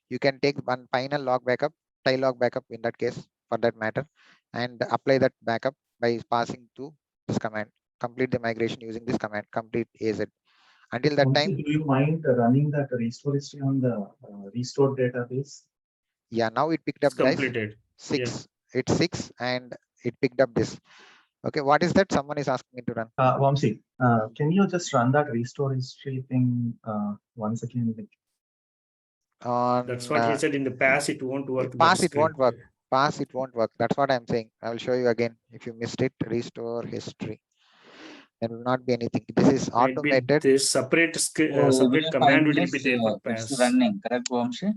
you can take one final log backup, tail log backup in that case, for that matter, and apply that backup by passing to this command. Complete the migration using this command, complete AZ. Until that time, do you mind running that restore history on the restored database? yeah, now it picked up, It's completed. 6. Yeah. It's 6 and it picked up this. Okay, what is that? Someone is asking me to run. Vamsi, can you just run that restore history thing once again? That's what he said in the past. It won't work. Pass, it won't work. Pass, it won't work. That's what I'm saying. I will show you again. If you missed it, restore history. There will not be anything. This is automated. So This separate within 5 command will minutes, be there for it's pass. running, correct, Vamsi?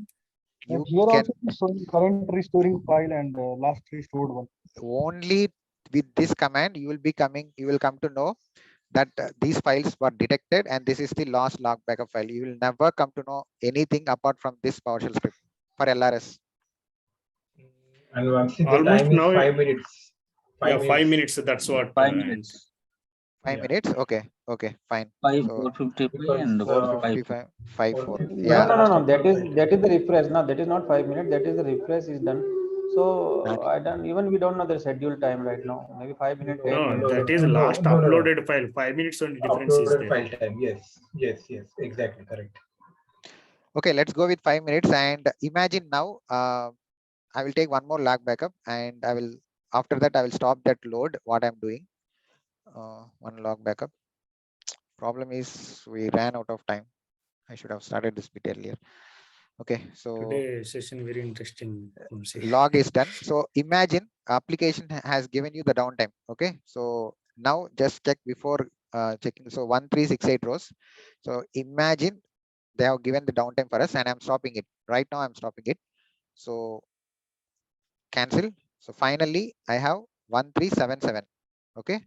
You Here can also it's showing current restoring file and last restored one. only with this command you will come to know that these files were detected and this is the last log backup file. You will never come to know anything apart from this PowerShell script for LRS. And once the Almost time is now, 5 minutes. 5 minutes. That's what. 5 minutes. 5 minutes. Okay. Okay. Fine. 455 and 455. 54. No, Yeah. no. That is the refresh. No, that is not 5 minutes. That is the refresh is done. So I don't, even we don't know the schedule time right now. Maybe 5 minutes, 10 No, minutes. that is last uploaded file. 5 minutes only difference is Uploaded there. file time. Yes, exactly correct. Okay, let's go with 5 minutes and imagine now I will take one more log backup and after that I will stop that load what I'm doing. One log backup. Problem is we ran out of time. I should have started this bit earlier. Okay, so Today session very interesting. log is done. So imagine application has given you the downtime. Okay, so now just check before checking. So 1368 rows. So imagine they have given the downtime for us and I'm stopping it. Right now I'm stopping it. So cancel. So finally I have 1377. Okay,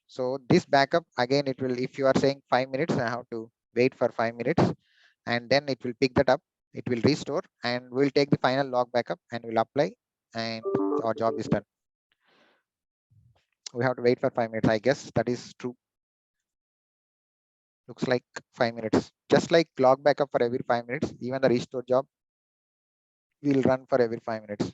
so this backup again, it will, if you are saying 5 minutes, I have to wait for 5 minutes and then it will pick that up. It will restore and we'll take the final log backup and we'll apply and our job is done. We have to wait for 5 minutes. I guess that is true. Looks like 5 minutes. Just like log backup for every 5 minutes, even the restore job will run for every 5 minutes.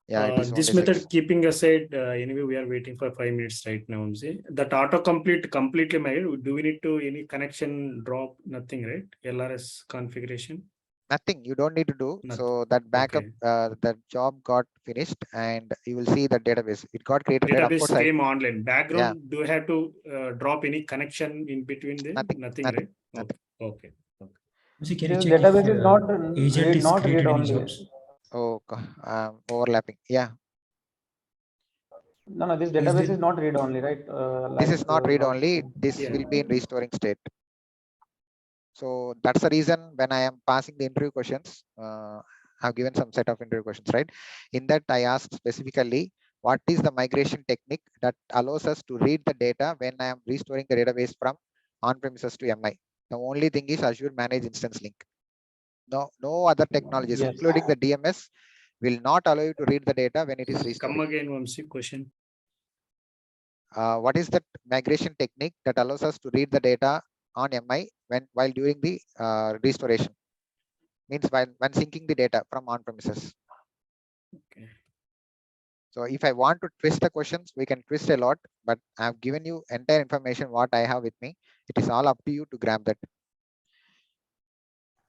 Yeah, it is This only method 6. keeping aside, anyway, we are waiting for 5 minutes right now. That autocomplete completely made. Do we need to any connection drop? Nothing, right? LRS configuration. Nothing. You don't need to do. Nothing. So that backup, that job got finished, and you will see the database. It got created. Right? Of Database course, came online. Background. Yeah. Do I have to drop any connection in between there? Nothing, right? Nothing. Okay. So can you This check if database is not agent is not read created any only. jobs? Oh, overlapping. Yeah. No, this database is not read only, right? This is not read only. This will be in restoring state. So that's the reason when I am passing the interview questions, I've given some set of interview questions, right? In that I asked specifically, what is the migration technique that allows us to read the data when I am restoring the database from on-premises to MI? The only thing is Azure Managed Instance Link. No other technologies, including the DMS, will not allow you to read the data when it is restored. Come again, Vamsi, question. What is that migration technique that allows us to read the data on MI while during the restoration? Means when syncing the data from on-premises. Okay. So if I want to twist the questions, we can twist a lot, but I've given you entire information what I have with me. It is all up to you to grab that.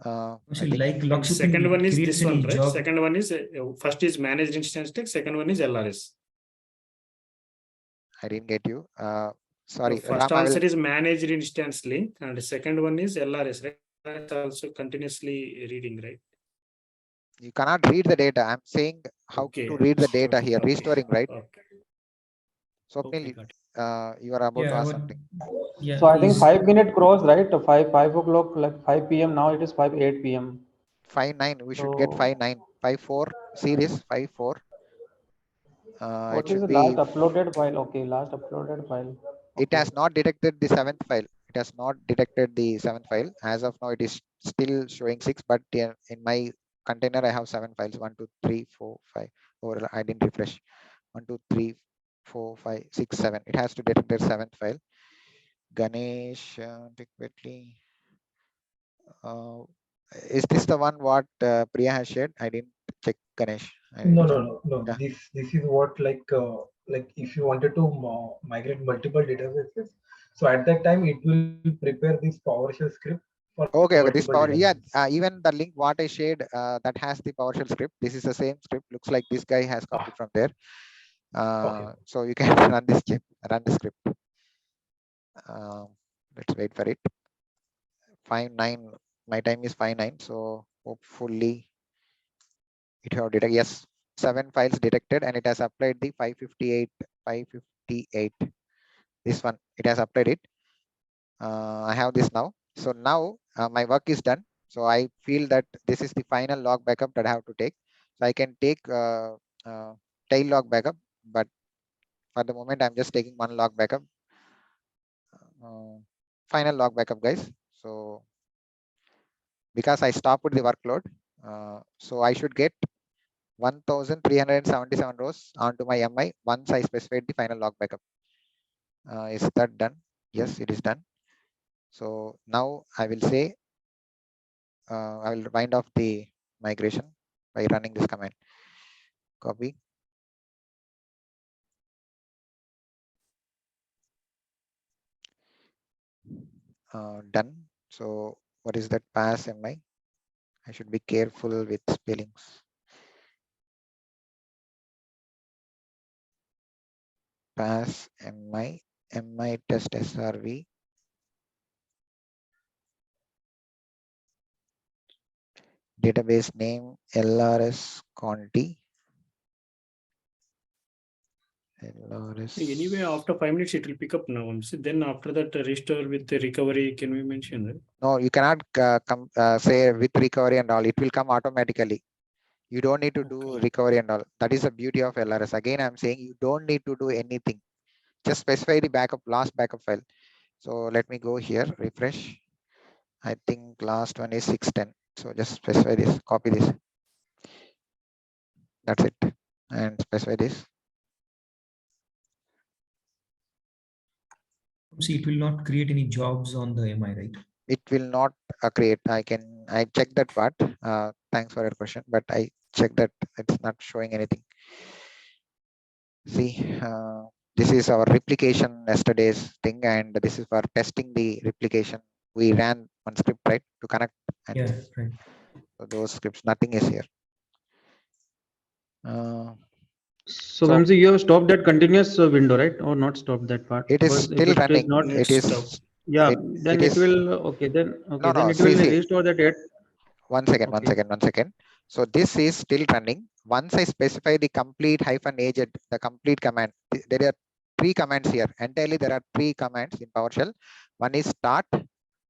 Like log shipping, second one is creates this one, any right? job. Second one is first is managed instance tech. Second one is LRS. I didn't get you. Sorry. The first Ram, answer is managed instance link, and the second one is LRS, right? LRS also continuously reading, right? You cannot read the data. I'm saying how to read the data here. Restoring, right? Swapnil, you are about to ask something. So I think 5 minute cross, right? 5 o'clock, like 5 p.m. Now it is 8 p.m. 5-9. We should get 5-9. 5-4. See this 5-4. It What is should the be. last uploaded file? Okay, last uploaded file. It has not detected the 7th file. It has not detected the 7th file. As of now, it is still showing 6, but in my container, I have 7 files. 1, 2, 3, 4, 5. Or I didn't refresh. 1, 2, 3, 4, 5, 6, 7. It has to detect the 7th file. Ganesh, quickly. Is this the one what Priya has shared? I didn't check Ganesh. No. Yeah. This is what like if you wanted to migrate multiple databases, so at that time it will prepare this PowerShell script for Okay, multiple this power, databases. yeah, even the link what I shared that has the PowerShell script. This is the same script. Looks like this guy has copied from there. So you can run this script. Let's wait for it. 5-9. My time is 5-9. So hopefully it have detected. Yes, 7 files detected, and it has applied the 558. This one, it has applied it. I have this now. So now my work is done. So I feel that this is the final log backup that I have to take. So I can take tail log backup, but for the moment I'm just taking one log backup. Final log backup, guys. So because I stopped the workload, so I should get 1,377 rows onto my MI once I specified the final log backup. Is that done? Yes, it is done. So now I will say I will wind off the migration by running this command. Copy. Done. So what is that pass MI? I should be careful with spellings. Pass MI test SRV. Database name LRS Conti. Anyway, after 5 minutes, it will pick up now. So then after that, restore with the recovery, can we mention that? No, you cannot say with recovery and all. It will come automatically. You don't need to do recovery and all. That is the beauty of LRS. Again, I'm saying you don't need to do anything. Just specify the backup, last backup file. So let me go here, refresh. I think last one is 610. So just specify this, copy this. That's it. And specify this. See, it will not create any jobs on the MI, right? It will not create. I check that part. Thanks for your question, but I check that it's not showing anything. See, this is our replication yesterday's thing, and this is for testing the replication. We ran one script, right, to connect. And yeah, right. so those scripts, nothing is here. So Vamsi, you have stopped that continuous window, right? Or not stopped that part? It is still running. Not, it is. Yeah, then it is, will. Okay, then okay, no, then no, it will restore that yet. One second. So this is still running. Once I specify the complete -agent, the complete command, there are 3 commands here. Entirely, there are 3 commands in PowerShell. One is start,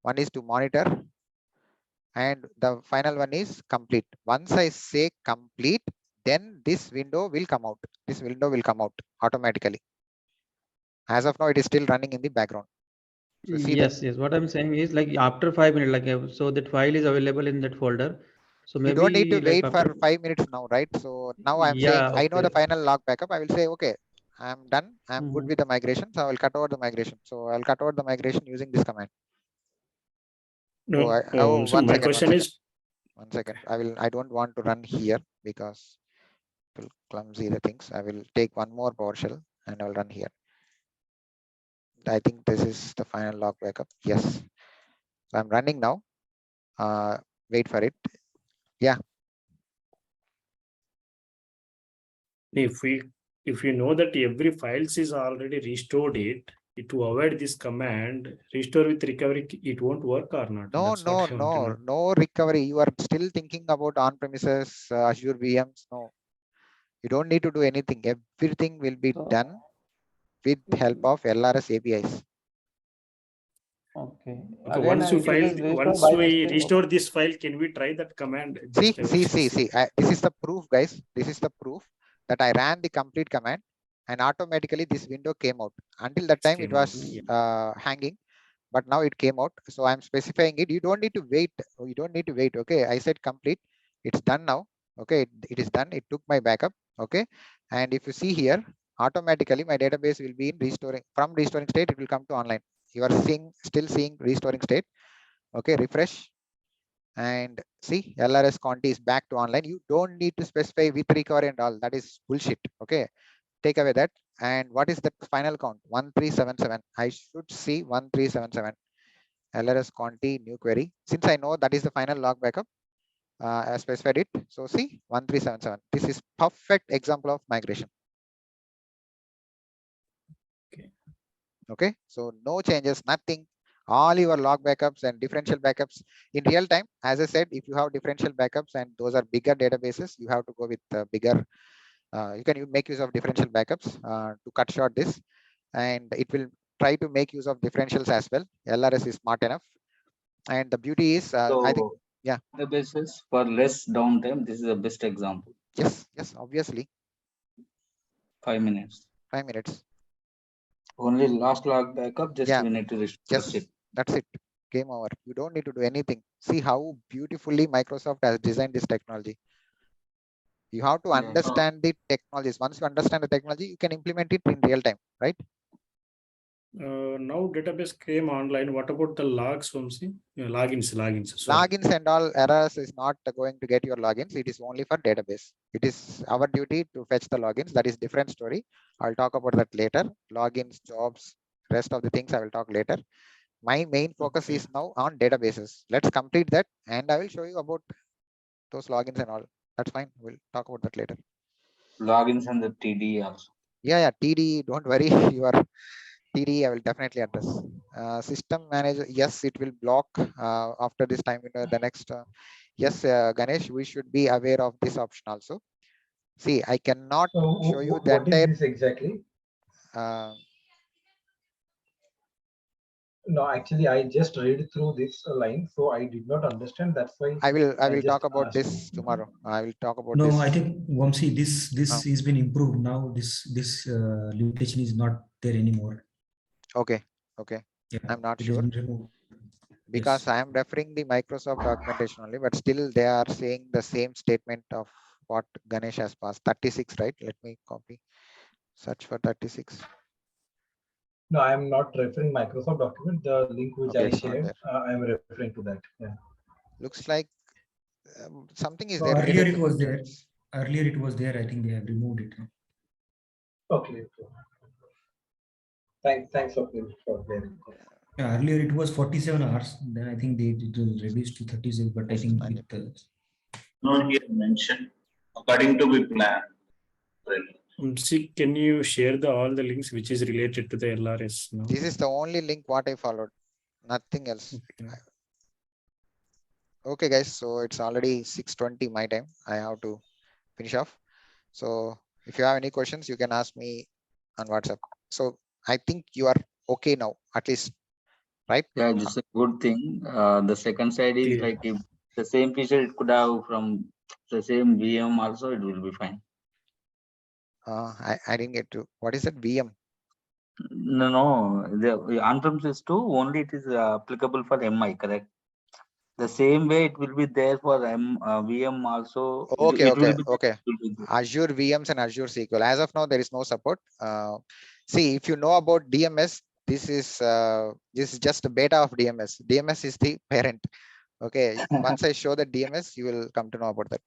one is to monitor, and the final one is complete. Once I say complete, then this window will come out. This window will come out automatically. As of now, it is still running in the background. So yes. What I'm saying is like after 5 minutes, like so that file is available in that folder. So maybe you don't need to like wait for 5 minutes now, right? So now I'm saying I know the final log backup. I will say, okay, I'm done. I'm good with the migration. So I will cut over the migration. So I'll cut over the migration using this command. No, so my question is. One second. I don't want to run here because it will clumsy the things. I will take one more PowerShell and I'll run here. I think this is the final log backup. Yes. So I'm running now. Wait for it. Yeah. If you know that every files is already restored, to avoid this command, restore with recovery, it won't work or not? No, That's what I want to know. no recovery. You are still thinking about on-premises Azure VMs. No, you don't need to do anything. Everything will be done with help of LRS APIs. Okay. Okay, Again, once you if it file, is restored once by we mistake, restore this file, can we try that command? See, Just I was see. This is the proof, guys. This is the proof that I ran the complete command and automatically this window came out. Until that time, it was hanging, but now it came out. So I'm specifying it. You don't need to wait. You don't need to wait. Okay, I said complete. It's done now. Okay, it is done. It took my backup. Okay, and if you see here, automatically my database will be in restoring. From restoring state, it will come to online. You are still seeing restoring state. Okay, refresh. And see, LRS Conti is back to online. You don't need to specify with recovery and all. That is bullshit. Okay, take away that. And what is the final count? 1377. I should see 1377. LRS Conti new query. Since I know that is the final log backup, I specified it. So see 1377. This is perfect example of migration. Okay, so no changes, nothing. All your log backups and differential backups in real time. As I said, if you have differential backups and those are bigger databases, you have to go with bigger. You can make use of differential backups to cut short this, and it will try to make use of differentials as well. LRS is smart enough, and the beauty is, I think, yeah. Databases for less downtime. This is the best example. Yes, obviously. 5 minutes. 5 minutes. Only last log backup. Just we need to restore it. That's it. Game over. You don't need to do anything. See how beautifully Microsoft has designed this technology. You have to understand the technologies. Once you understand the technology, you can implement it in real time, right? Now database came online. What about the logs, Vamsi? Logins. Sorry. Logins and all errors is not going to get your logins. It is only for database. It is our duty to fetch the logins. That is different story. I'll talk about that later. Logins, jobs, rest of the things I will talk later. My main focus is now on databases. Let's complete that, and I will show you about those logins and all. That's fine. We'll talk about that later. Logins and the TD also. Yeah, TD. Don't worry. Your TD I will definitely address. System manager. Yes, it will block after this time. The next. Yes, Ganesh. We should be aware of this option also. See, I cannot show you the What entire. is this exactly? No, actually, I just read through this line, so I did not understand. That's why I will talk about this tomorrow. I will talk about this. No, I think Vamsi, this has been improved now. This limitation is not there anymore. Okay. Yeah, I'm not it sure. has been removed. Because I am referring the Microsoft documentation only, but still they are saying the same statement of what Ganesh has passed. 36, right? Let me copy. Search for 36. No, I am not referring Microsoft document. The link which I It's not shared, there. I am referring to that. Yeah. Looks like something is No, there. earlier it was there. Earlier it was there. I think they have removed it. Okay. Thanks for clearing. Yeah, earlier it was 47 hours. Then I think they reduced to 36. But I think with the No, here mentioned according to the plan. See, can you share all the links which is related to the LRS now? This is the only link what I followed. Nothing else. Okay, guys. So it's already 6:20 my time. I have to finish off. So if you have any questions, you can ask me on WhatsApp. So I think you are okay now, at least, right? Yeah, this is a good thing. The second side is like if the same feature it could have from the same VM also, it will be fine. I didn't get to. What is that VM? No, the on-premises too. Only it is applicable for MI, correct? The same way it will be there for VM also. Okay. It will be Azure VMs and Azure SQL. As of now, there is no support. See, if you know about DMS, this is just a beta of DMS. DMS is the parent. Okay. Once I show the DMS, you will come to know about that.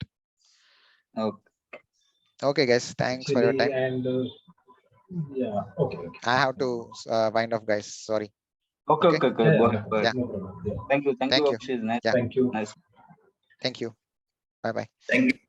Okay, guys. Thanks for your time. And yeah, okay. I have to wind up, guys. Sorry. Okay. Go Yeah. ahead. Thank you. Thank you. Akshit. Nice. Yeah. Nice. Thank you. Bye-bye. Thank you.